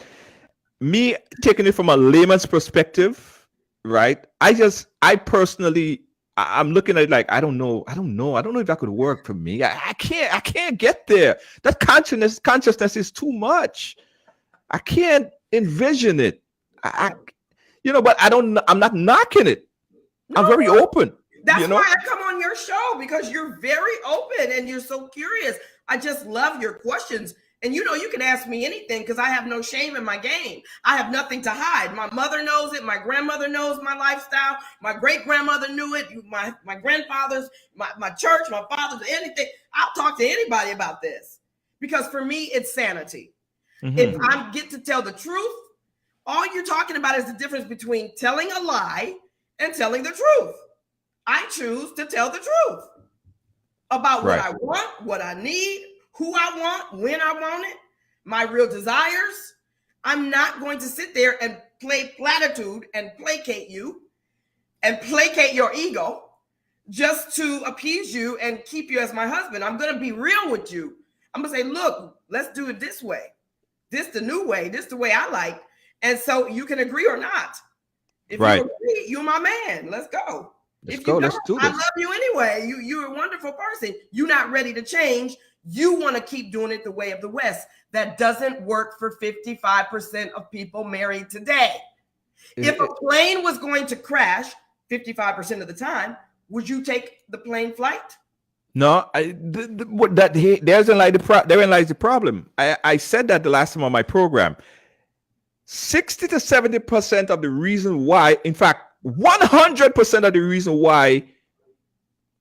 me taking it from a layman's perspective, right? I personally, I'm looking at it like, I don't know if that could work for me. I can't get there. That consciousness is too much. I can't envision it. But I'm not knocking it. No, I'm very open. That's why I come on your show, because you're very open and you're so curious. I just love your questions. And you can ask me anything because I have no shame in my game. I have nothing to hide. My mother knows it. My grandmother knows my lifestyle. My great-grandmother knew it. My grandfathers, my church, my fathers, anything. I'll talk to anybody about this because for me, it's sanity. Mm-hmm. If I get to tell the truth, all you're talking about is the difference between telling a lie and telling the truth. I choose to tell the truth about what I want, what I need, who I want, when I want it, my real desires. I'm not going to sit there and play platitude and placate you and placate your ego just to appease you and keep you as my husband. I'm going to be real with you. I'm going to say, look, let's do it this way. This the new way. This the way I like. And so you can agree or not. If you agree, you're my man. Let's go. Let's do this. I love you anyway. You're a wonderful person. You're not ready to change. You want to keep doing it the way of the West. That doesn't work for 55% of people married today. If a plane was going to crash 55% of the time, would you take the plane flight? No, therein lies the problem. I said that the last time on my program. 60 to 70% of the reason why, in fact, 100% of the reason why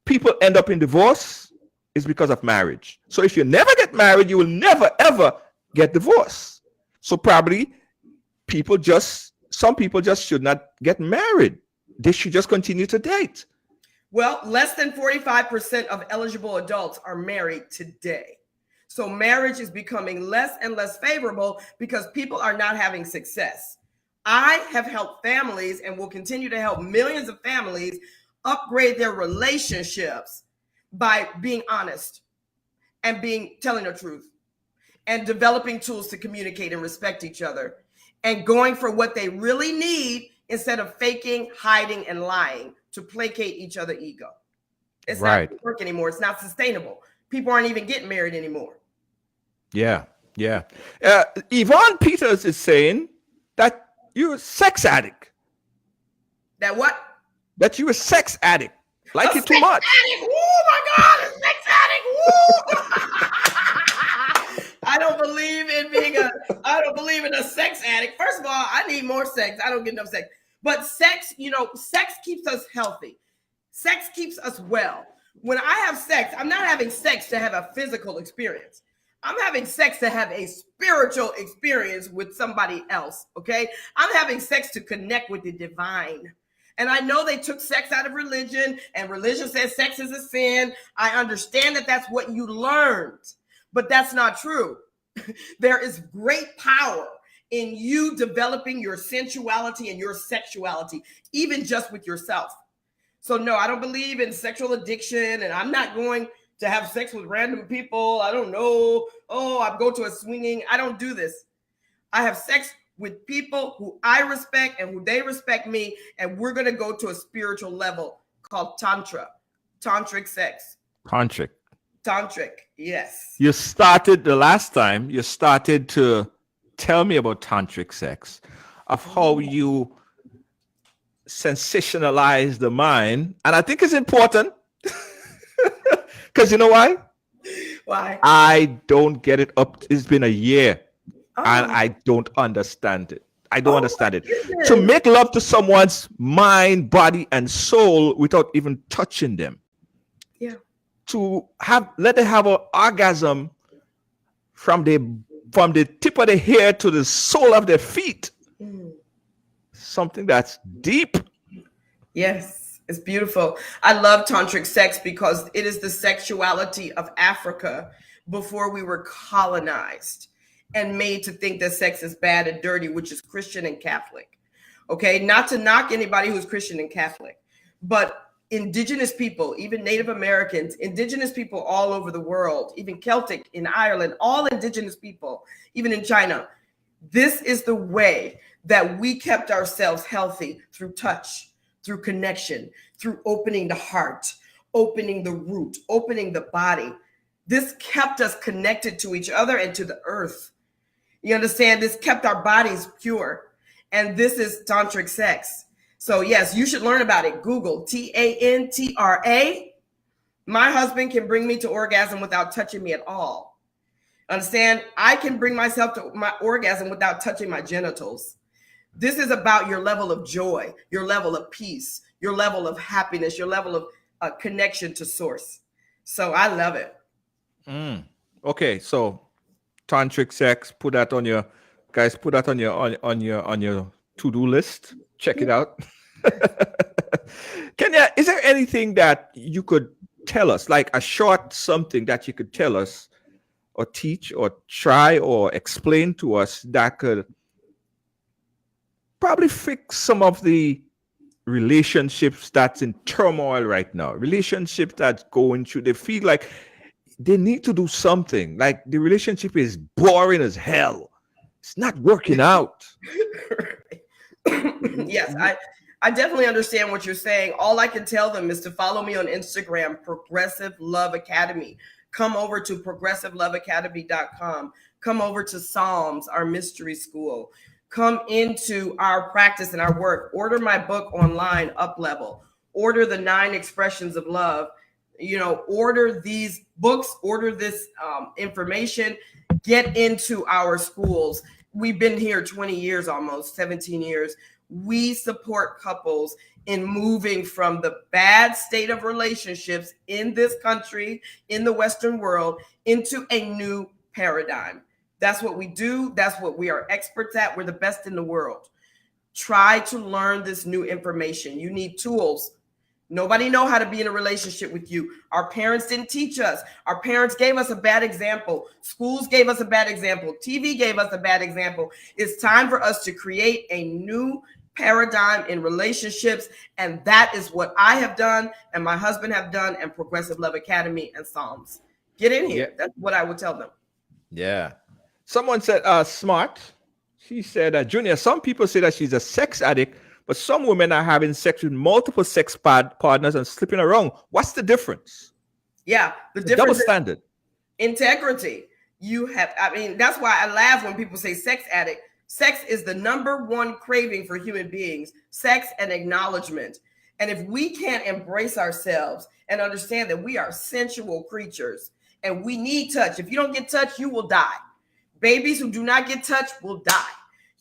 people end up in divorce is because of marriage. So if you never get married, you will never, ever get divorced. So probably some people just should not get married. They should just continue to date. Well, less than 45% of eligible adults are married today. So marriage is becoming less and less favorable because people are not having success. I have helped families and will continue to help millions of families upgrade their relationships by being honest and telling the truth and developing tools to communicate and respect each other and going for what they really need instead of faking, hiding, and lying to placate each other's ego. It's not going to work anymore. It's not sustainable. People aren't even getting married anymore. Yeah. Yvonne Peters is saying that you're a sex addict. That what? That you're a sex addict. Like it too much. Addict. Oh my God, a sex addict. I don't believe in a sex addict. First of all, I need more sex. I don't get enough sex. But sex, sex keeps us healthy. Sex keeps us well. When I have sex, I'm not having sex to have a physical experience. I'm having sex to have a spiritual experience with somebody else, okay? I'm having sex to connect with the divine. And I know they took sex out of religion, and religion says sex is a sin. I understand that that's what you learned, but that's not true. There is great power in you developing your sensuality and your sexuality, even just with yourself. So no, I don't believe in sexual addiction, and I'm not going to have sex with random people. I don't know. Oh, I go to a swinging. I don't do this. I have sex with people who I respect and who they respect me, and we're going to go to a spiritual level called tantric sex. Tantric, yes. You started the last time, you started to tell me about tantric sex, of how you sensationalize the mind. And I think it's important because you know why? Why? I don't get it up. It's been a year and I don't understand it. I don't understand it. Goodness. To make love to someone's mind, body, and soul without even touching them. Yeah. To let them have an orgasm from the tip of the hair to the sole of their feet. Something that's deep. Yes, it's beautiful. I love tantric sex because it is the sexuality of Africa before we were colonized and made to think that sex is bad and dirty, which is Christian and Catholic. Okay, not to knock anybody who's Christian and Catholic, but indigenous people, even Native Americans, indigenous people all over the world, even Celtic in Ireland, all indigenous people, even in China. This is the way that we kept ourselves healthy through touch, through connection, through opening the heart, opening the root, opening the body. This kept us connected to each other and to the earth. You understand? This kept our bodies pure. And this is tantric sex. So yes, you should learn about it. Google Tantra. My husband can bring me to orgasm without touching me at all. Understand? I can bring myself to my orgasm without touching my genitals. This is about your level of joy, your level of peace, your level of happiness, your level of connection to source. So I love it. Okay, so tantric sex, put that on your guys, put that on your to-do list. Check it out. Kenya, is there anything that you could tell us, like a short something that you could tell us or teach or try or explain to us that could probably fix some of the relationships that's in turmoil right now, relationships that's going through, they feel like they need to do something, like the relationship is boring as hell, it's not working out. Yes, I definitely understand what you're saying. All I can tell them is to follow me on Instagram, Progressive Love Academy. Come over to progressiveloveacademy.com. Come over to Psalms, our mystery school. Come into our practice and our work. Order my book online, Up Level. Order the 9 expressions of love. Order these books, order this information, get into our schools. We've been here 20 years, almost 17 years. We support couples in moving from the bad state of relationships in this country, in the Western world, into a new paradigm. That's what we do. That's what we are experts at. We're the best in the world. Try to learn this new information. You need tools. Nobody know how to be in a relationship with you. Our parents didn't teach us. Our parents gave us a bad example. Schools gave us a bad example. TV gave us a bad example. It's time for us to create a new paradigm in relationships. And that is what I have done and my husband have done, and Progressive Love Academy and Psalms. Get in here. Yeah. That's what I would tell them. Yeah. Someone said, smart. She said, Junior, some people say that she's a sex addict, but some women are having sex with multiple sex partners and sleeping around. What's the difference? Yeah. The It's difference double standard. Integrity. That's why I laugh when people say sex addict. Sex is the #1 craving for human beings, sex and acknowledgement. And if we can't embrace ourselves and understand that we are sensual creatures and we need touch, if you don't get touch, you will die. Babies who do not get touched will die.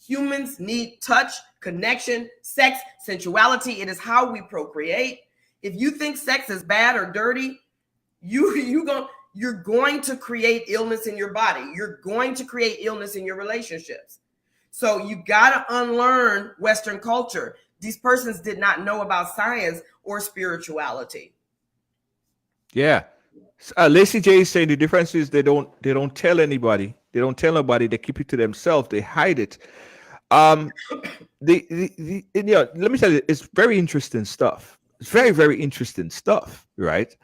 Humans need touch, connection, sex, sensuality. It is how we procreate. If you think sex is bad or dirty, you're going to create illness in your body. You're going to create illness in your relationships. So you got to unlearn Western culture. These persons did not know about science or spirituality. Yeah. Lacey J is saying the difference is they don't tell anybody. They don't tell nobody. They keep it to themselves. They hide it. Let me tell you, it's very interesting stuff. It's very, very interesting stuff, right?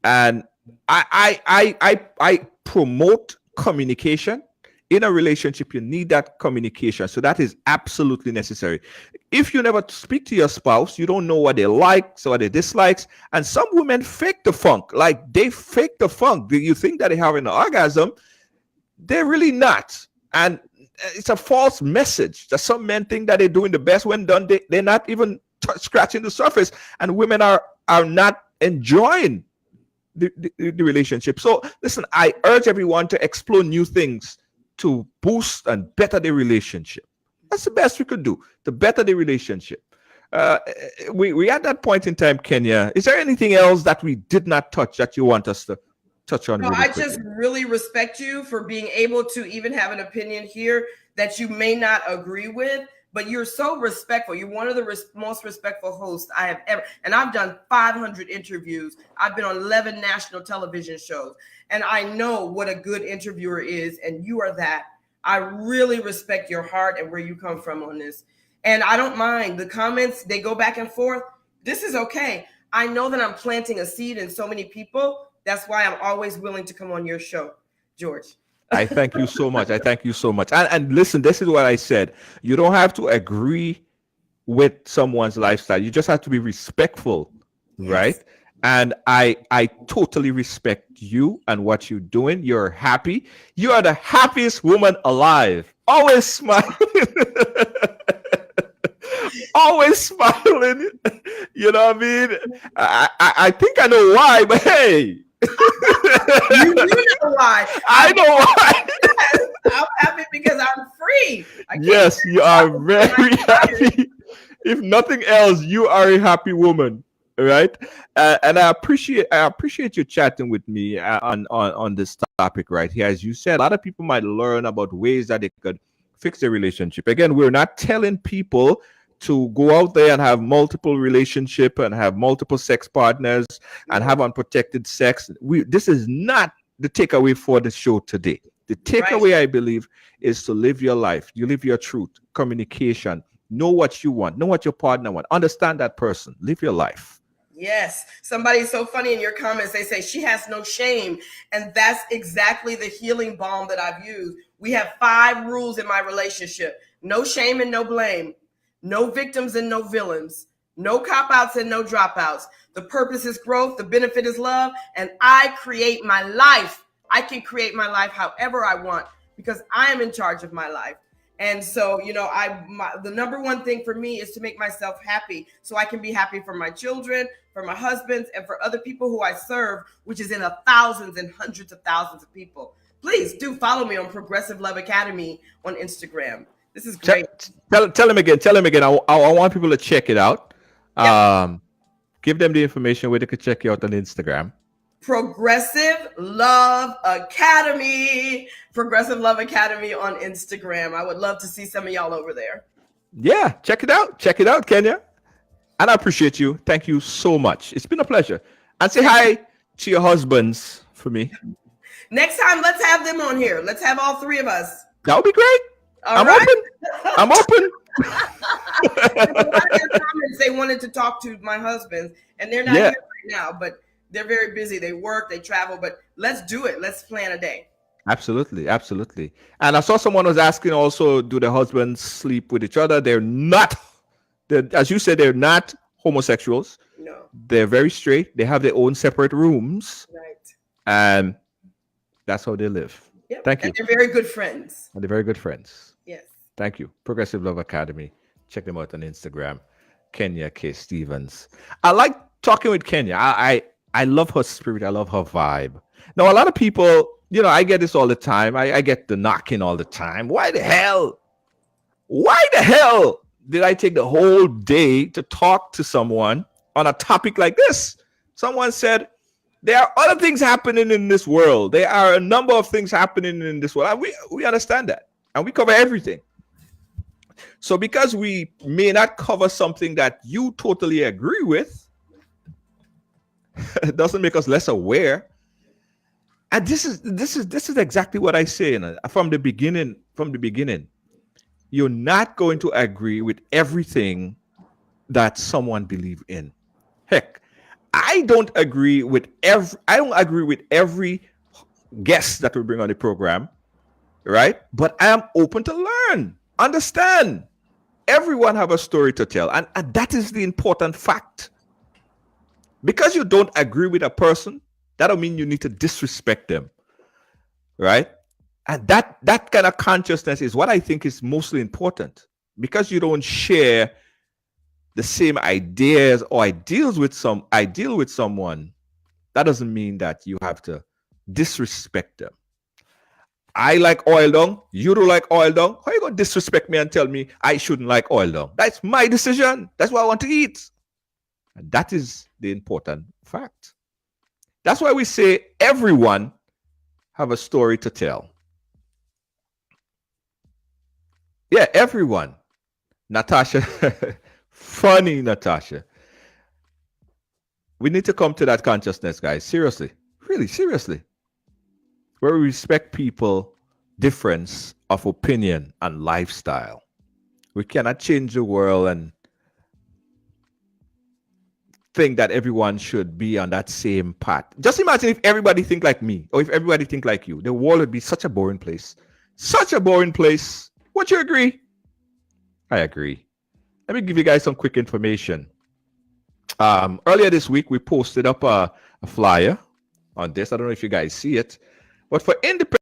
And I promote communication. In a relationship, you need that communication. So that is absolutely necessary. If you never speak to your spouse, you don't know what they like, so what they dislikes. And some women fake the funk. Like they fake the funk. You think that they have an orgasm. They're really not. And it's a false message that some men think that they're doing the best. When done, they're not even scratching the surface. And women are not enjoying the relationship. So listen, I urge everyone to explore new things to boost and better the relationship. That's the best we could do, to better the relationship. We at that point in time, Kenya, is there anything else that we did not touch that you want us to touch on? No, I just really respect you for being able to even have an opinion here that you may not agree with, but you're so respectful. You're one of the most respectful hosts I have ever, and I've done 500 interviews. I've been on 11 national television shows, and I know what a good interviewer is, and you are that. I really respect your heart and where you come from on this. And I don't mind the comments. They go back and forth. This is okay. I know that I'm planting a seed in so many people. That's why I'm always willing to come on your show, George. I thank you so much. I thank you so much. And listen, this is what I said. You don't have to agree with someone's lifestyle. You just have to be respectful, yes. Right? And I totally respect you and what you're doing. You're happy. You are the happiest woman alive. Always smiling. Always smiling. You know what I mean? I think I know why, but hey. You know why. I know why. Yes, I'm happy because I'm free. Yes, you are very happy. If nothing else, you are a happy woman, right? And I appreciate you chatting with me on this topic right here. As you said, a lot of people might learn about ways that they could fix their relationship. Again, we're not telling people to go out there and have multiple relationship and have multiple sex partners and have unprotected sex. This is not the takeaway for the show today. The takeaway, I believe, is to live your life. You live your truth, communication, know what you want, know what your partner wants, understand that person, live your life. Yes. Somebody's so funny in your comments. They say she has no shame. And that's exactly the healing balm that I've used. We have 5 rules in my relationship. No shame and no blame. No victims and no villains. No cop-outs and no dropouts. The purpose is growth. The benefit is love. And I create my life. I can create my life however I want because I am in charge of my life. And so, you know, the number one thing for me is to make myself happy so I can be happy for my children, for my husbands, and for other people who I serve, which is in thousands and hundreds of thousands of people. Please do follow me on Progressive Love Academy on Instagram. This is great. Tell him again. I want people to check it out. Yep. Give them the information where they could check you out on Instagram. Progressive Love Academy. Progressive Love Academy on Instagram. I would love to see some of y'all over there. Yeah, check it out. Check it out, Kenya. And I appreciate you. Thank you so much. It's been a pleasure. And say hi to your husbands for me. Next time, let's have them on here. Let's have all 3 of us. That would be great. I'm open. I'm open. A lot of their comments, they wanted to talk to my husbands, and they're not here right now, but they're very busy. They work, they travel, but let's do it. Let's plan a day. Absolutely. Absolutely. And I saw someone was asking also, do the husbands sleep with each other? They're not, as you said, they're not homosexuals. No. They're very straight. They have their own separate rooms. Right. And that's how they live. Yep. Thank you. And they're very good friends. And they're very good friends. Yes. Thank you. Progressive Love Academy. Check them out on Instagram. Kenya K. Stevens. I like talking with Kenya. I love her spirit. I love her vibe. Now, a lot of people, you know, I get this all the time. I get the knocking all the time. Why the hell did I take the whole day to talk to someone on a topic like this? Someone said, there are other things happening in this world. There are a number of things happening in this world. And we understand that. And we cover everything. So because we may not cover something that you totally agree with, it doesn't make us less aware. And this is exactly what I say from the beginning. You're not going to agree with everything that someone believes in. Heck, I don't agree with every guest that we bring on the program, right? But I am open to learn, understand. Everyone have a story to tell, and that is the important fact. Because you don't agree with a person, that don't mean you need to disrespect them, right? And that kind of consciousness is what I think is mostly important. Because you don't share the same ideas or ideal with someone, that doesn't mean that you have to disrespect them. I like oil dung. You don't like oil dung. How are you going to disrespect me and tell me I shouldn't like oil dung? That's my decision. That's what I want to eat. And that is the important fact. That's why we say everyone have a story to tell. Yeah, everyone. Natasha, funny Natasha. We need to come to that consciousness, guys. Seriously, really seriously. Where we respect people, difference of opinion and lifestyle. We cannot change the world and think that everyone should be on that same path. Just imagine if everybody think like me or if everybody think like you. The world would be such a boring place. Such a boring place. Would you agree? I agree. Let me give you guys some quick information. Earlier this week, we posted up a flyer on this. I don't know if you guys see it. But for Independent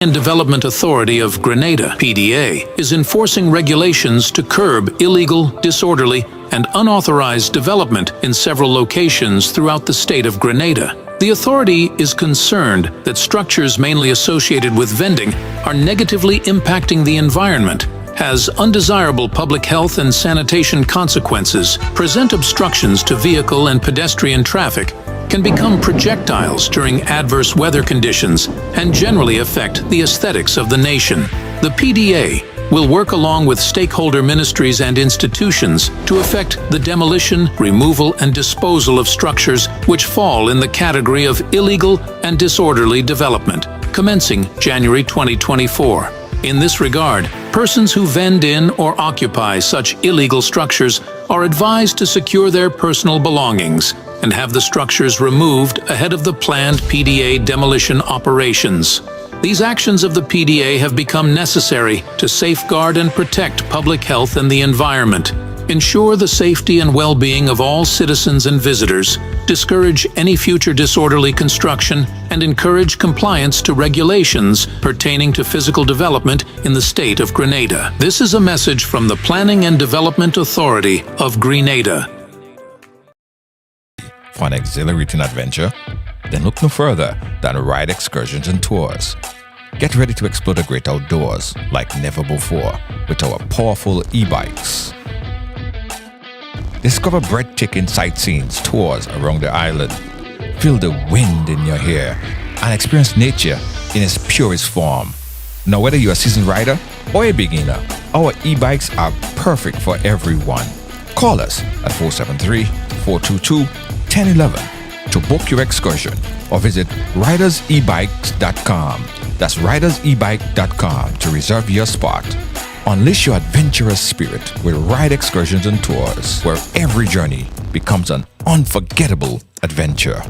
and Development Authority of Grenada, PDA, is enforcing regulations to curb illegal, disorderly, and unauthorized development in several locations throughout the state of Grenada. The authority is concerned that structures mainly associated with vending are negatively impacting the environment, has undesirable public health and sanitation consequences, present obstructions to vehicle and pedestrian traffic, can become projectiles during adverse weather conditions, and generally affect the aesthetics of the nation. The PDA will work along with stakeholder ministries and institutions to effect the demolition, removal, and disposal of structures which fall in the category of illegal and disorderly development, commencing January 2024. In this regard, persons who vend in or occupy such illegal structures are advised to secure their personal belongings and have the structures removed ahead of the planned PDA demolition operations. These actions of the PDA have become necessary to safeguard and protect public health and the environment, ensure the safety and well-being of all citizens and visitors, discourage any future disorderly construction, and encourage compliance to regulations pertaining to physical development in the state of Grenada. This is a message from the Planning and Development Authority of Grenada. For an exhilarating adventure? Then look no further than Ride Excursions and Tours. Get ready to explore the great outdoors like never before with our powerful e-bikes. Discover breathtaking sightseeing tours around the island. Feel the wind in your hair and experience nature in its purest form. Now, whether you're a seasoned rider or a beginner, our e-bikes are perfect for everyone. Call us at 473-422-1011 to book your excursion or visit ridersebikes.com. That's ridersebike.com to reserve your spot. Unleash your adventurous spirit with Ride Excursions and Tours, where every journey becomes an unforgettable adventure.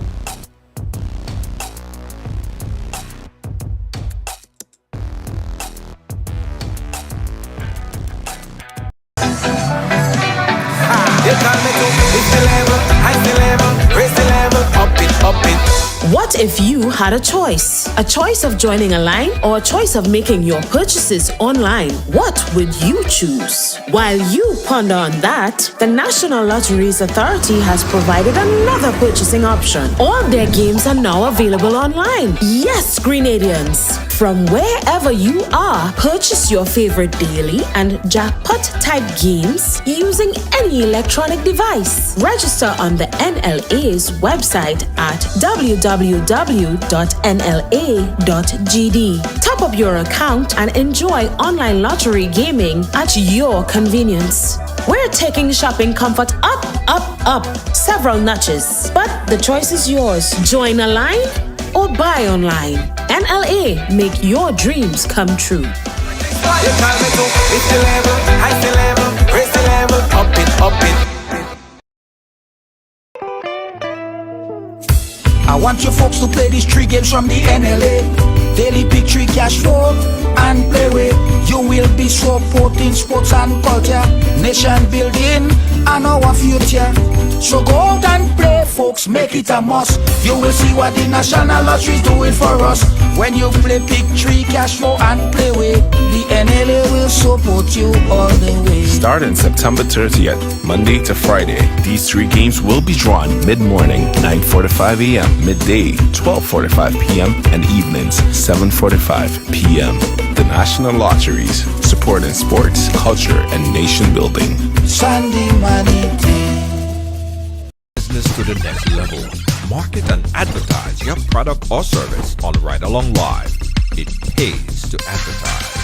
What if you had a choice? A choice of joining a line or a choice of making your purchases online? What would you choose? While you ponder on that, the National Lotteries Authority has provided another purchasing option. All their games are now available online. Yes, Grenadians! From wherever you are, purchase your favorite daily and jackpot type games using any electronic device. Register on the NLA's website at www.nla.gd. Top up your account and enjoy online lottery gaming at your convenience. We're taking shopping comfort up, several notches. But the choice is yours. Join a line or buy online. NLA, make your dreams come true. I want you folks to play these 3 games from the NLA. Daily pick 3 cash flow and play with. You will be supporting sports and culture, nation building and our future. So go out and play, folks, make it a must. You will see what the National Lottery is doing for us. When you play pick 3 cash flow and play with, the NLA will support you all the way. Starting September 30th, Monday to Friday, these 3 games will be drawn mid-morning, 9:45 a.m., midday, 12:45 p.m., and evenings, 7:45 p.m. The National Lotteries, supporting sports, culture, and nation building. Sunday money day. Business to the next level. Market and advertise your product or service on Ridealong Live. It pays to advertise.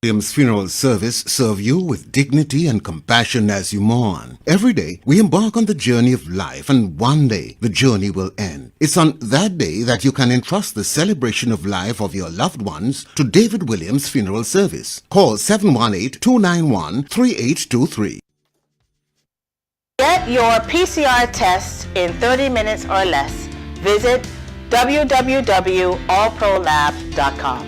Williams Funeral Service serve you with dignity and compassion as you mourn. Every day, we embark on the journey of life, and one day, the journey will end. It's on that day that you can entrust the celebration of life of your loved ones to David Williams Funeral Service. Call 718-291-3823. Get your PCR test in 30 minutes or less. Visit www.allprolab.com.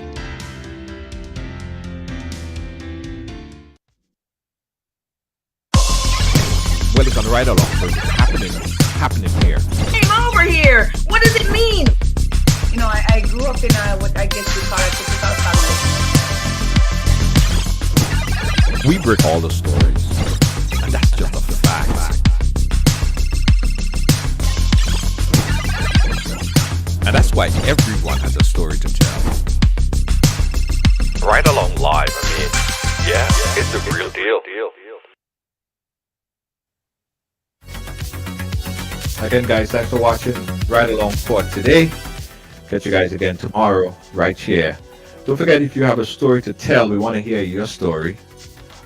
Well, it's on Ridealong, so it's happening here. Came over here. What does it mean? You know, I grew up in what I guess you call a typical family. We break all the stories, and that's just a fact. And that's why everyone has a story to tell. Ridealong Live, it's the real deal. Again, guys, thanks for watching Ridealong for today. Catch you guys again tomorrow, right here, Don't forget, if you have a story to tell, we want to hear your story.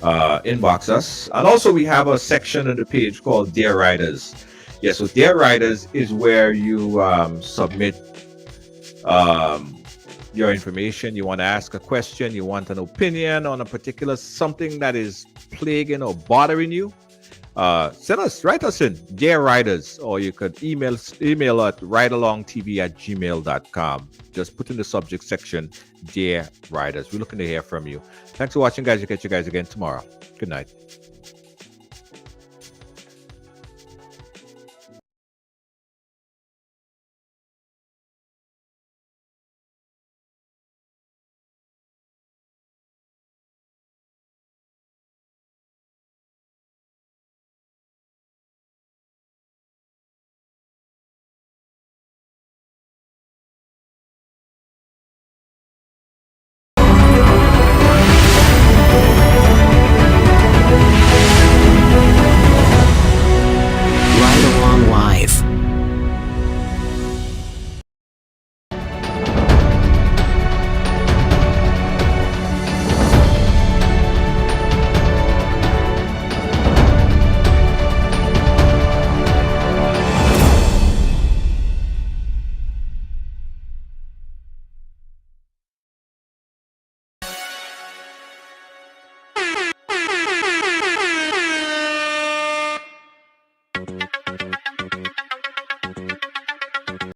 Inbox us. And also, we have a section on the page called Dear Riders. Yes, so Dear Riders is where you submit your information. You want to ask a question, you want an opinion on a particular something that is plaguing or bothering you. Write us in Dear Riders, or you could email at ridealongtv@gmail.com. Just put in the subject section Dear Riders. We're looking to hear from you. Thanks for watching, guys. We'll catch you guys again tomorrow. Good night.